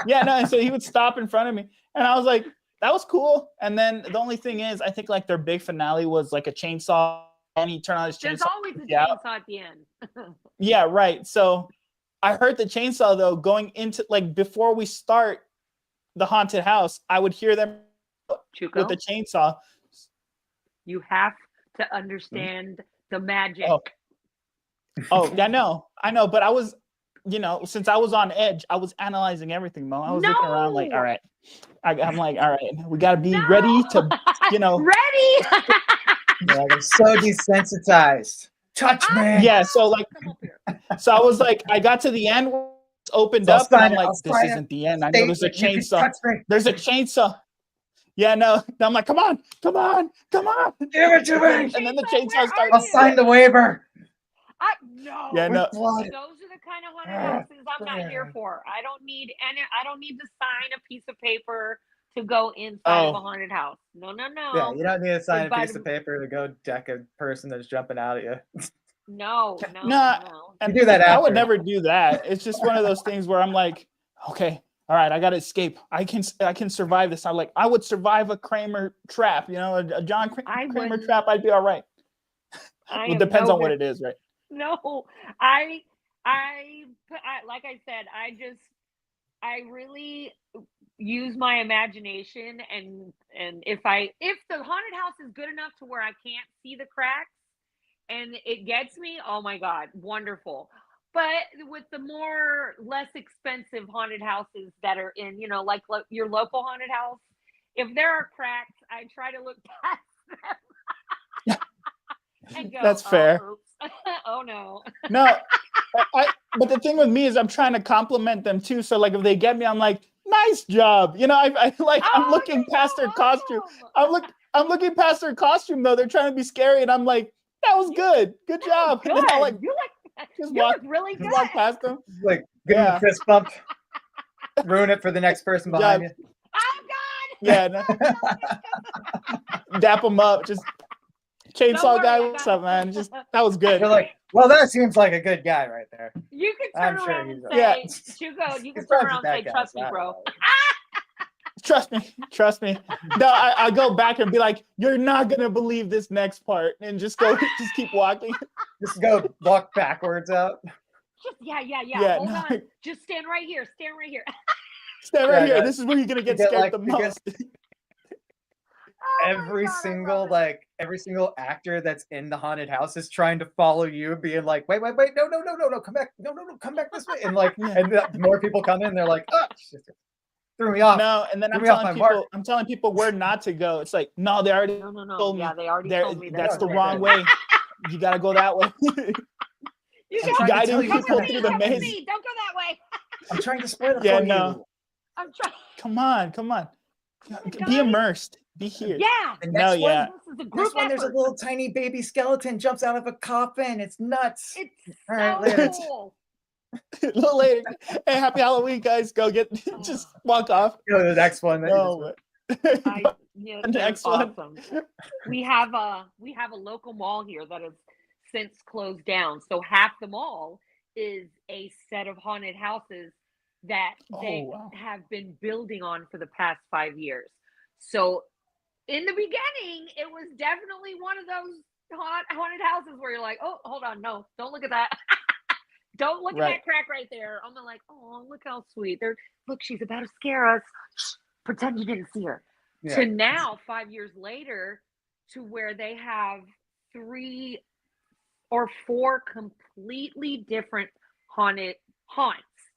And so he would stop in front of me, and I was like, "That was cool." And then the only thing is, I think like their big finale was like a chainsaw, and he turned on his chainsaw. There's always a chainsaw at the end. Yeah, right. So I heard the chainsaw though going into like before we start the haunted house, I would hear them with the chainsaw. You have to understand the magic. Oh, yeah, I know, but I was, since I was on edge, I was analyzing everything, Mo. I was looking around like, all right, I'm like, all right, we got to be ready to, ready. I'm so desensitized. Touch me. Yeah, so I was like, I got to the end, opened up, and I'm like, this isn't the end. I know there's a chainsaw. There's a chainsaw. Yeah, no, I'm like, come on. Give it to me. And then the chainsaw starts. I'll sign the waiver. No. Yeah, no. Those are the kind of haunted houses I'm not here for. I don't need to sign a piece of paper to go inside of a haunted house. No. Yeah, you don't need to sign a piece of paper to go deck a person that's jumping out at you. No. And you do that after. I would never do that. It's just one of those things where I'm like, okay, all right, I got to escape. I can survive this. I'm like, I would survive a Kramer trap, a John Kramer trap. I'd be all right. It depends on what it is, right? No, I like I said, I really use my imagination, and if the haunted house is good enough to where I can't see the cracks and it gets me, oh my God, wonderful. But with the less expensive haunted houses that are in, like your local haunted house, if there are cracks, I try to look past them. And go, that's fair. Oh no. No, but the thing with me is I'm trying to compliment them too. So like if they get me, I'm like, nice job. I'm looking past their costume. I'm looking past their costume though. They're trying to be scary, and I'm like, that was good. Good job. Good. And then I'll you look really good. Just walk past them. Like give them a fist bump. Ruin it for the next person behind you. Oh God. Yeah. No. Dap them up. Just chainsaw guy. What's up, man? That was good. They're like, well, that seems like a good guy right there. You can turn around and say, Chugo, you can turn around and say, trust me, bro. Trust me. No, I go back and be like, you're not gonna believe this next part, and just keep walking. Just go walk backwards out. Yeah. Hold on. Just stand right here. Stand right here. Here. This is where you're gonna get scared the most. Every single actor that's in the haunted house is trying to follow you, being like, wait, no, come back, no, come back this way, and and more people come in, they're like, oh, shit. Threw me off. No, and then I'm telling people where not to go. It's like, no, they already told me. Yeah, they already told me that's the wrong way. You gotta go that way. You guiding people through the maze. Don't go that way. I'm trying to spoil it for you. I'm trying. Come on. Be immersed. Be here. Yeah. The next one, this is a group one there's a little tiny baby skeleton jumps out of a coffin. It's nuts. It's all right, cool. A little later. Hey, happy Halloween, guys. Go just walk off. Go to the next one. No. Next awesome. One. We have a local mall here that has since closed down. So half the mall is a set of haunted houses that they have been building on for the past 5 years. So in the beginning, it was definitely one of those haunted houses where you're like, oh, hold on, no, don't look at that. Don't look at that crack right there. I'm like, oh, look how sweet. Look, she's about to scare us. Shh, pretend you didn't see her. Yeah. To now, 5 years later, to where they have 3 or 4 completely different haunts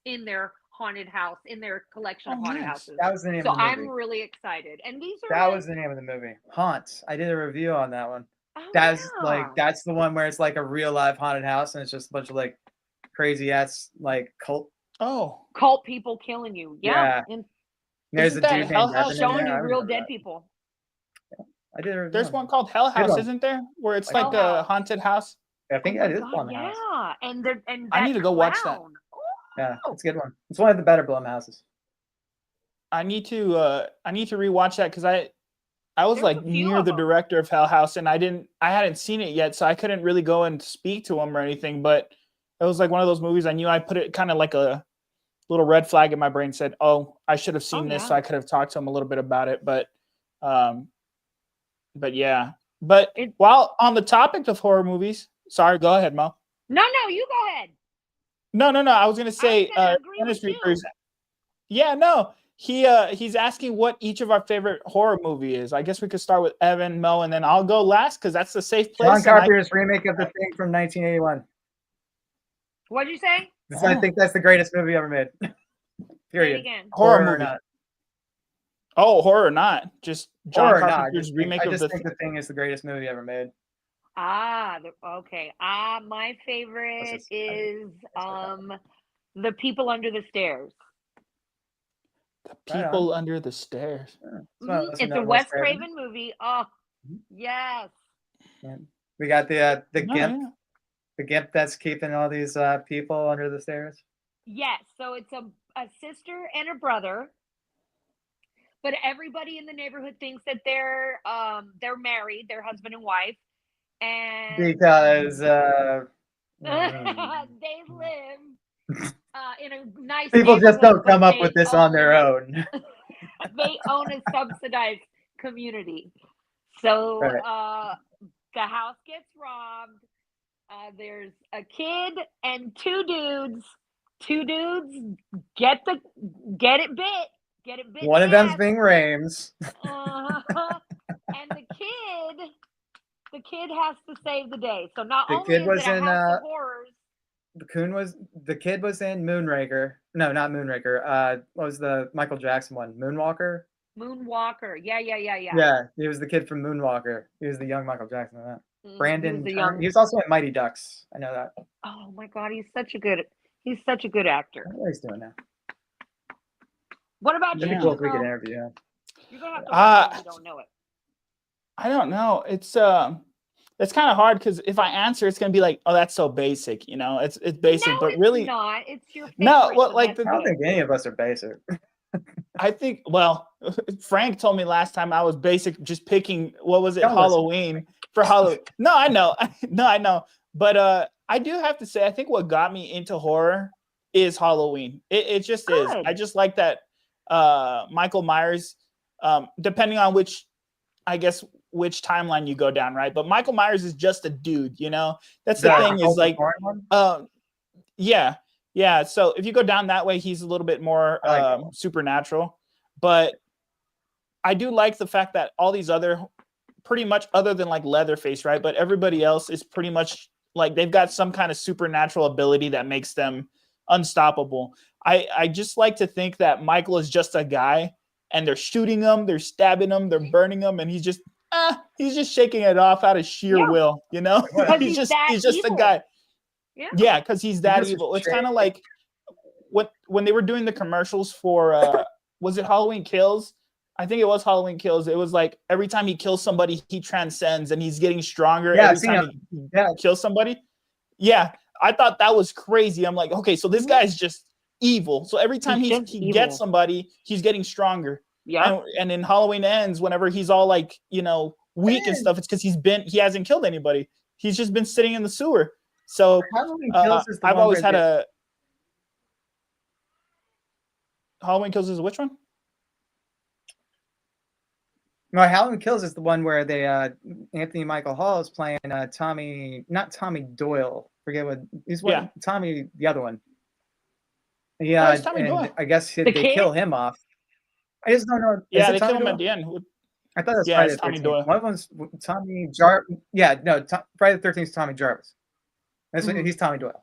in their haunted house, in their collection of haunted houses. That was the name of the movie. So I'm really excited. And these are that was the name of the movie. Haunts. I did a review on that one. Oh, that's the one where it's like a real live haunted house, and it's just a bunch of crazy ass cult people killing you. Yeah. And there's a dude showing you real dead people. Yeah. I did a review. There's one called Hell House, isn't there? Where it's like a haunted house. I think that is one house. Yeah, and I need to go watch that. Yeah, it's a good one. It's one of the better Blumhouses. I need to rewatch that because I was near the director of Hell House, and I hadn't seen it yet, so I couldn't really go and speak to him or anything. But it was like one of those movies I knew I put it kind of like a little red flag in my brain, said, oh, I should have seen this, so I could have talked to him a little bit about it. But yeah. But while on the topic of horror movies, sorry, go ahead, Mo. No, you go ahead. No. I was gonna say, Dennis Reapers. Yeah, no. He's asking what each of our favorite horror movie is. I guess we could start with Evan, Mo, and then I'll go last because that's the safe place. John Carpenter's remake of The Thing from 1981. What'd you say? I think that's the greatest movie ever made. Period. Horror movie. Or not. Oh, horror or not? Just John Carpenter's remake of The Thing. I just think The Thing is the greatest movie ever made. Okay. My favorite is The People Under the Stairs. The People Under the Stairs. It's a Wes Craven movie. Oh, yes. Yeah. We got the GIMP. Yeah. The GIMP that's keeping all these people under the stairs. Yes. So it's a sister and a brother. But everybody in the neighborhood thinks that they're married, they're husband and wife. And because they live in a nice People just don't neighborhood, come but up with this on their own. they own a subsidized community. So Right. the house gets robbed. There's a kid and two dudes. Two dudes get it bit One of them's being Rames. and the kid has to save the day. So not The only kid is was it a in house of horrors. the kid was in Moonraker. No, not Moonraker. What was the Michael Jackson one? Moonwalker? Moonwalker. Yeah. Yeah, he was the kid from Moonwalker. He was the young Michael Jackson in that. Brandon he was He was also in Mighty Ducks. I know that. Oh my god, he's such a good actor. I don't know what he's doing now. What about you? It'd be cool if we could interview him. You're gonna have to watch it if you don't know it. I don't know. It's kind of hard because if I answer, it's gonna be like, oh, that's so basic, you know. It's basic, No, but really, it's not. It's your favorite. No, well, like I don't think any of us are basic. I think, well, Frank told me last time I was basic, just picking what was it, Halloween for Halloween. No, I know, but I do have to say, I think what got me into horror is Halloween. It just is. I just like that Michael Myers. Depending on which timeline you go down, right? But Michael Myers is just a dude, you know. That's the thing is like, yeah. So if you go down that way, he's a little bit more supernatural. But I do like the fact that all these pretty much other than like Leatherface, right? But everybody else is pretty much like they've got some kind of supernatural ability that makes them unstoppable. I just like to think that Michael is just a guy and they're shooting him, they're stabbing him, they're burning him, and he's just shaking it off out of sheer will, you know? he's just a guy. Yeah, because he's that evil. It's kind of like when they were doing the commercials for was it Halloween Kills? I think it was Halloween Kills. It was like every time he kills somebody, he transcends and he's getting stronger every time he kills somebody. Yeah, I thought that was crazy. I'm like, okay, so this guy's just evil. So every time he gets somebody, he's getting stronger. Yeah. And in Halloween Ends, whenever he's all like, you know, weak and stuff, it's because he hasn't killed anybody. He's just been sitting in the sewer. So I've always had a Halloween Kills is which one? No, Halloween Kills is the one where they Anthony Michael Hall is playing Tommy, not Tommy Doyle. Forget what he's Tommy, the other one. Yeah, and I guess they kill him off. I just don't know. Yeah, they kill him at the end. I thought it was Friday the 13th. Tommy Doyle. One of them's Tommy Jarvis. Yeah, no, Friday the 13th is Tommy Jarvis. He's Tommy Doyle.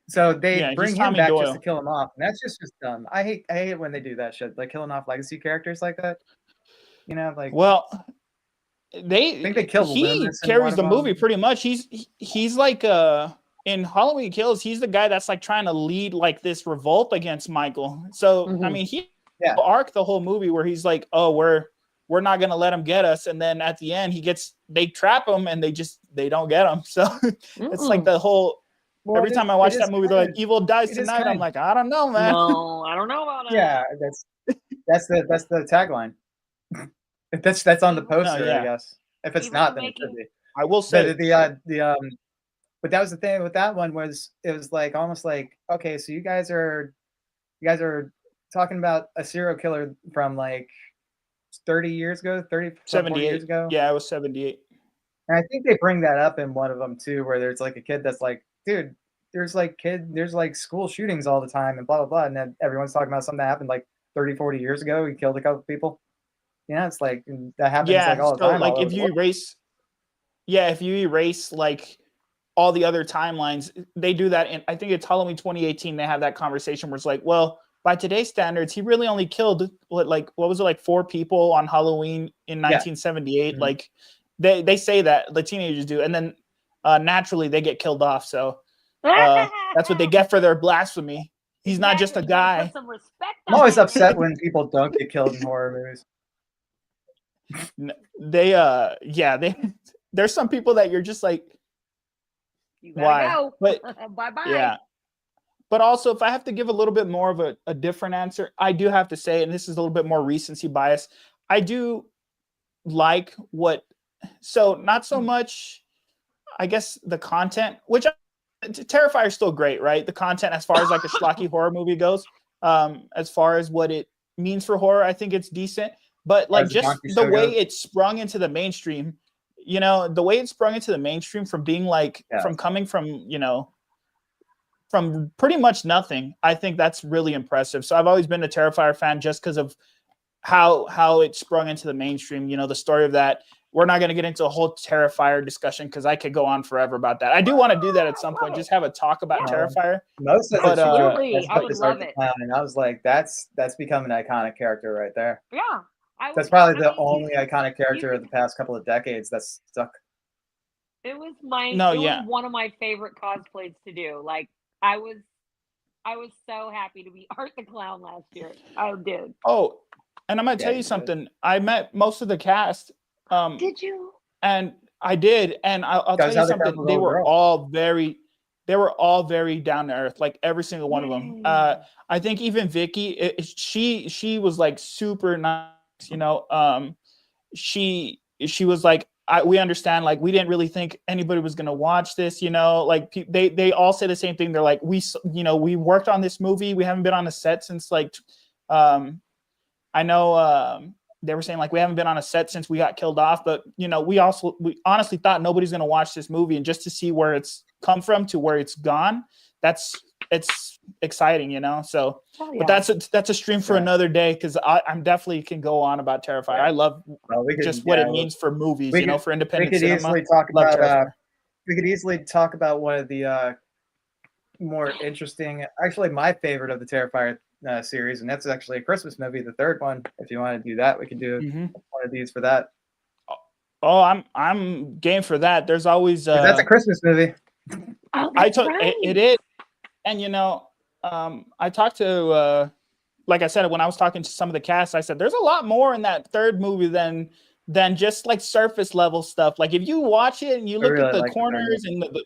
So they bring him back just to kill him off, and that's just dumb. I hate it when they do that shit, like killing off legacy characters like that. You know, like I think they killed. He carries the movie pretty much. He's like in Halloween Kills, he's the guy that's like trying to lead like this revolt against Michael. So I mean, he arc the whole movie where he's like, oh, we're not gonna let him get us, and then at the end they trap him and they don't get him. So it's like the whole. Every time I watch that movie, they're like, "Evil dies tonight." I'm like, I don't know, man. No, I don't know about it. Yeah, that's the tagline. That's on the poster, I guess. If it's not, then it should be. I will say but that was the thing with that one was it was like almost like, okay, so you guys are talking about a serial killer from like 30 years ago, 78 years ago. Yeah, it was 78. And I think they bring that up in one of them too, where there's like a kid that's like, dude, there's like school shootings all the time and blah blah blah, and then everyone's talking about something that happened like 30, 40 years ago. He killed a couple people. Yeah, it's like that happens like all the time. Like if you erase like all the other timelines, they do that. And I think it's Halloween 2018. They have that conversation where it's like, well, by today's standards, he really only killed what was it, like 4 people on Halloween in 1978. Mm-hmm. Like they say that the teenagers do, and then naturally they get killed off. So that's what they get for their blasphemy. He's not just a guy. I'm always upset when people don't get killed in horror movies. There's some people that you're just like, why? Go. But bye-bye. Yeah. But also, if I have to give a little bit more of a different answer, I do have to say, and this is a little bit more recency bias, I do like not so much, I guess, the content, which Terrifier is still great, right? The content, as far as like a schlocky horror movie goes, as far as what it means for horror, I think it's decent. But like just the way it sprung into the mainstream, you know, the way it sprung into the mainstream from being like from coming from, you know, from pretty much nothing. I think that's really impressive. So I've always been a Terrifier fan just because of how it sprung into the mainstream. You know, the story of that. We're not going to get into a whole Terrifier discussion because I could go on forever about that. I do want to do that at some point. Just have a talk about Terrifier. Most of it, absolutely, I would love it. And I was like, that's become an iconic character right there. Yeah, that's probably the only iconic character of the past couple of decades that's stuck. It was was one of my favorite cosplays to do. Like I was so happy to be Art the Clown last year. I did. Oh, and I'm gonna tell you something. I met most of the cast. Did you? And I did, and I'll tell you something. They were all very down to earth, like every single one of them. I think even Vicky, she was like super nice. You know, she was like, we understand. Like, we didn't really think anybody was gonna watch this. You know, like they all say the same thing. They're like, we worked on this movie. We haven't been on a set since like, I know. They were saying like we haven't been on a set since we got killed off, but you know, we honestly thought nobody's going to watch this movie, and just to see where it's come from to where it's gone, it's exciting, you know. So, but that's a stream for another day, because I'm definitely can go on about Terrifier. I love what it means for movies, you know, for independent cinema. We could easily talk about one of the more interesting, actually my favorite of the Terrifier series, and that's actually a Christmas movie, the third one. If you want to do that, we could do one of these for that. Oh, I'm game for that. There's always that's a Christmas movie. It is, and you know, I talked to like I said, when I was talking to some of the cast, I said there's a lot more in that third movie than just like surface level stuff. Like if you watch it and you look at the corners and the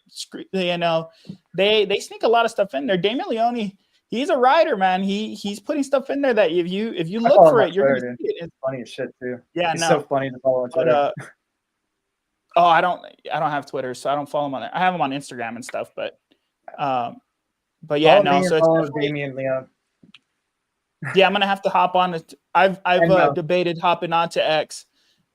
you know, they sneak a lot of stuff in there. Damien Leone, he's a writer, man. He's putting stuff in there that if you look for it, you're gonna see it. It's funny as shit too. Yeah, it's so funny to follow on Twitter. Oh, I don't have Twitter, so I don't follow him on it. I have him on Instagram and stuff, but yeah, no. So it's Damien Leone. Yeah, I'm gonna have to hop on it. I've debated hopping onto X,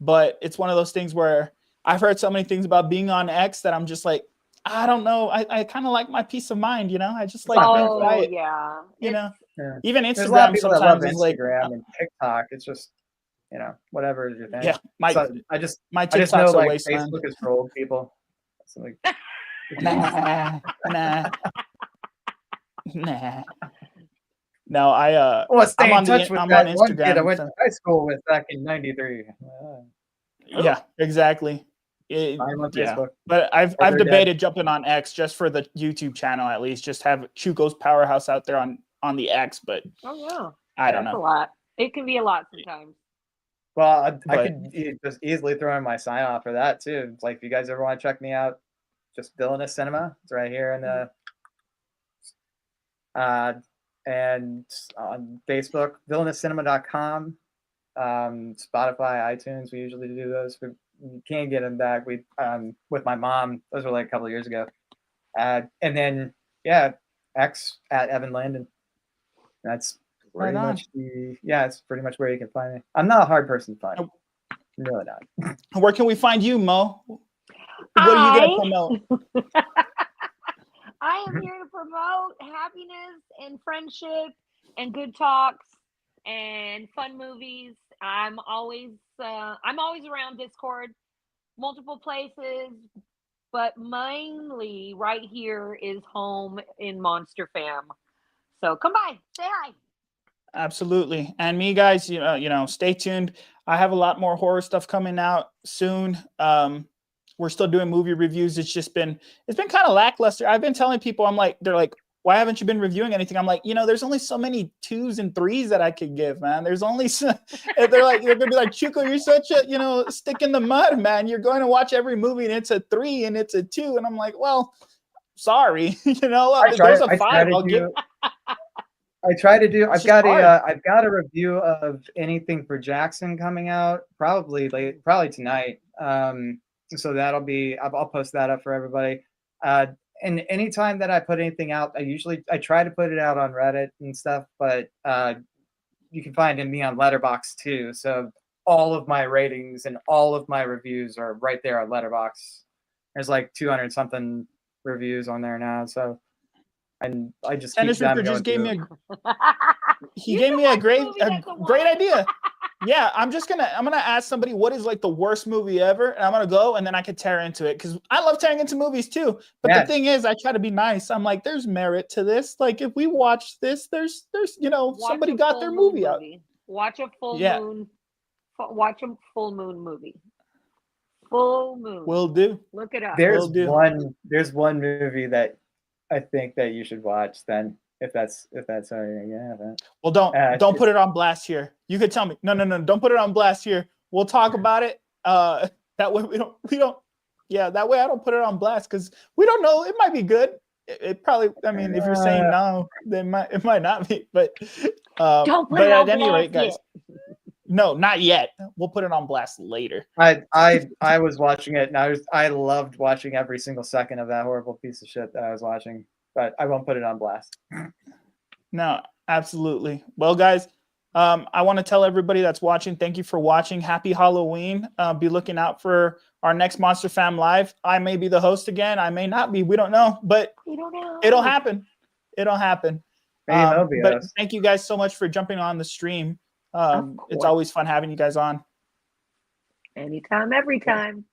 but it's one of those things where I've heard so many things about being on X that I'm just like, I don't know. I kind of like my peace of mind, you know. I just like quiet, yeah. You know, even Instagram There's a lot of people sometimes that is love like Instagram and TikTok. It's just, you know, whatever is your thing. Yeah, my TikTok's know, a like, waste, Facebook man. is for old people. So, like, nah. No, I'm on Instagram. I went to high school with back in '93. Yeah, exactly. But I've debated jumping on X just for the YouTube channel, at least, just have Chuco's Powerhouse out there on the X. But I don't know. A lot. It can be a lot sometimes. Well, I could just easily throw in my sign off for that too. It's like, if you guys ever want to check me out, just Villainous Cinema. It's right here in the and on Facebook, villainouscinema.com, Spotify, iTunes. We usually do those. We can't get them back. We with my mom. Those were like a couple of years ago. And then X at Evan Landon. That's pretty much it's pretty much where you can find me. I'm not a hard person to find. I'm really not. Where can we find you, Mo? What are you gonna promote? I am here to promote happiness and friendship and good talks and fun movies. I'm always around Discord, multiple places, but mainly right here is home in Monster Fam. So come by, say hi. Absolutely. And me, guys, you know, stay tuned. I have a lot more horror stuff coming out soon. We're still doing movie reviews. It's been kind of lackluster. I've been telling people, they're like, why haven't you been reviewing anything? I'm like, you know, there's only so many 2s and 3s that I could give, man. There's only they're gonna be like, Chuco, you're such a, you know, stick in the mud, man. You're going to watch every movie and it's a 3 and it's a 2. And I'm like, well, sorry. You know, there's a 5. I'll give. I try to do. I've got a review of Anything for Jackson coming out probably tonight. So that'll be. I'll post that up for everybody. and anytime that I put anything out, I try to put it out on Reddit and stuff, but you can find me on Letterboxd too. So all of my ratings and all of my reviews are right there on Letterboxd. There's like 200 something reviews on there now. So, and I just Tennis Ripper just gave me a great idea. Yeah, I'm gonna ask somebody what is like the worst movie ever, and I'm gonna go and then I could tear into it because I love tearing into movies too. But the thing is, I try to be nice. I'm like, there's merit to this. Like if we watch this, there's somebody got their movie out. Watch a full moon. Watch a full moon movie. Full moon. Will do. Look it up. There's one movie that I think that you should watch then. If that's something you haven't. Well, don't put it on blast here. You could tell me. No, don't put it on blast here. We'll talk about it. That way we don't. Yeah, that way I don't put it on blast because we don't know. It might be good. It probably. I mean, if you're saying no, then it might not be. But don't put it on blast. At any rate, guys. No, not yet. We'll put it on blast later. I was watching it, and I loved watching every single second of that horrible piece of shit that I was watching. But I won't put it on blast. No, absolutely. Well, guys, I want to tell everybody that's watching, thank you for watching. Happy Halloween. Be looking out for our next Monster Fam Live. I may be the host again. I may not be. We don't know. But it'll happen. It'll happen. But thank you guys so much for jumping on the stream. It's always fun having you guys on. Anytime, every time.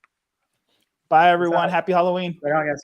Bye, everyone. Happy Halloween. Right on, guys.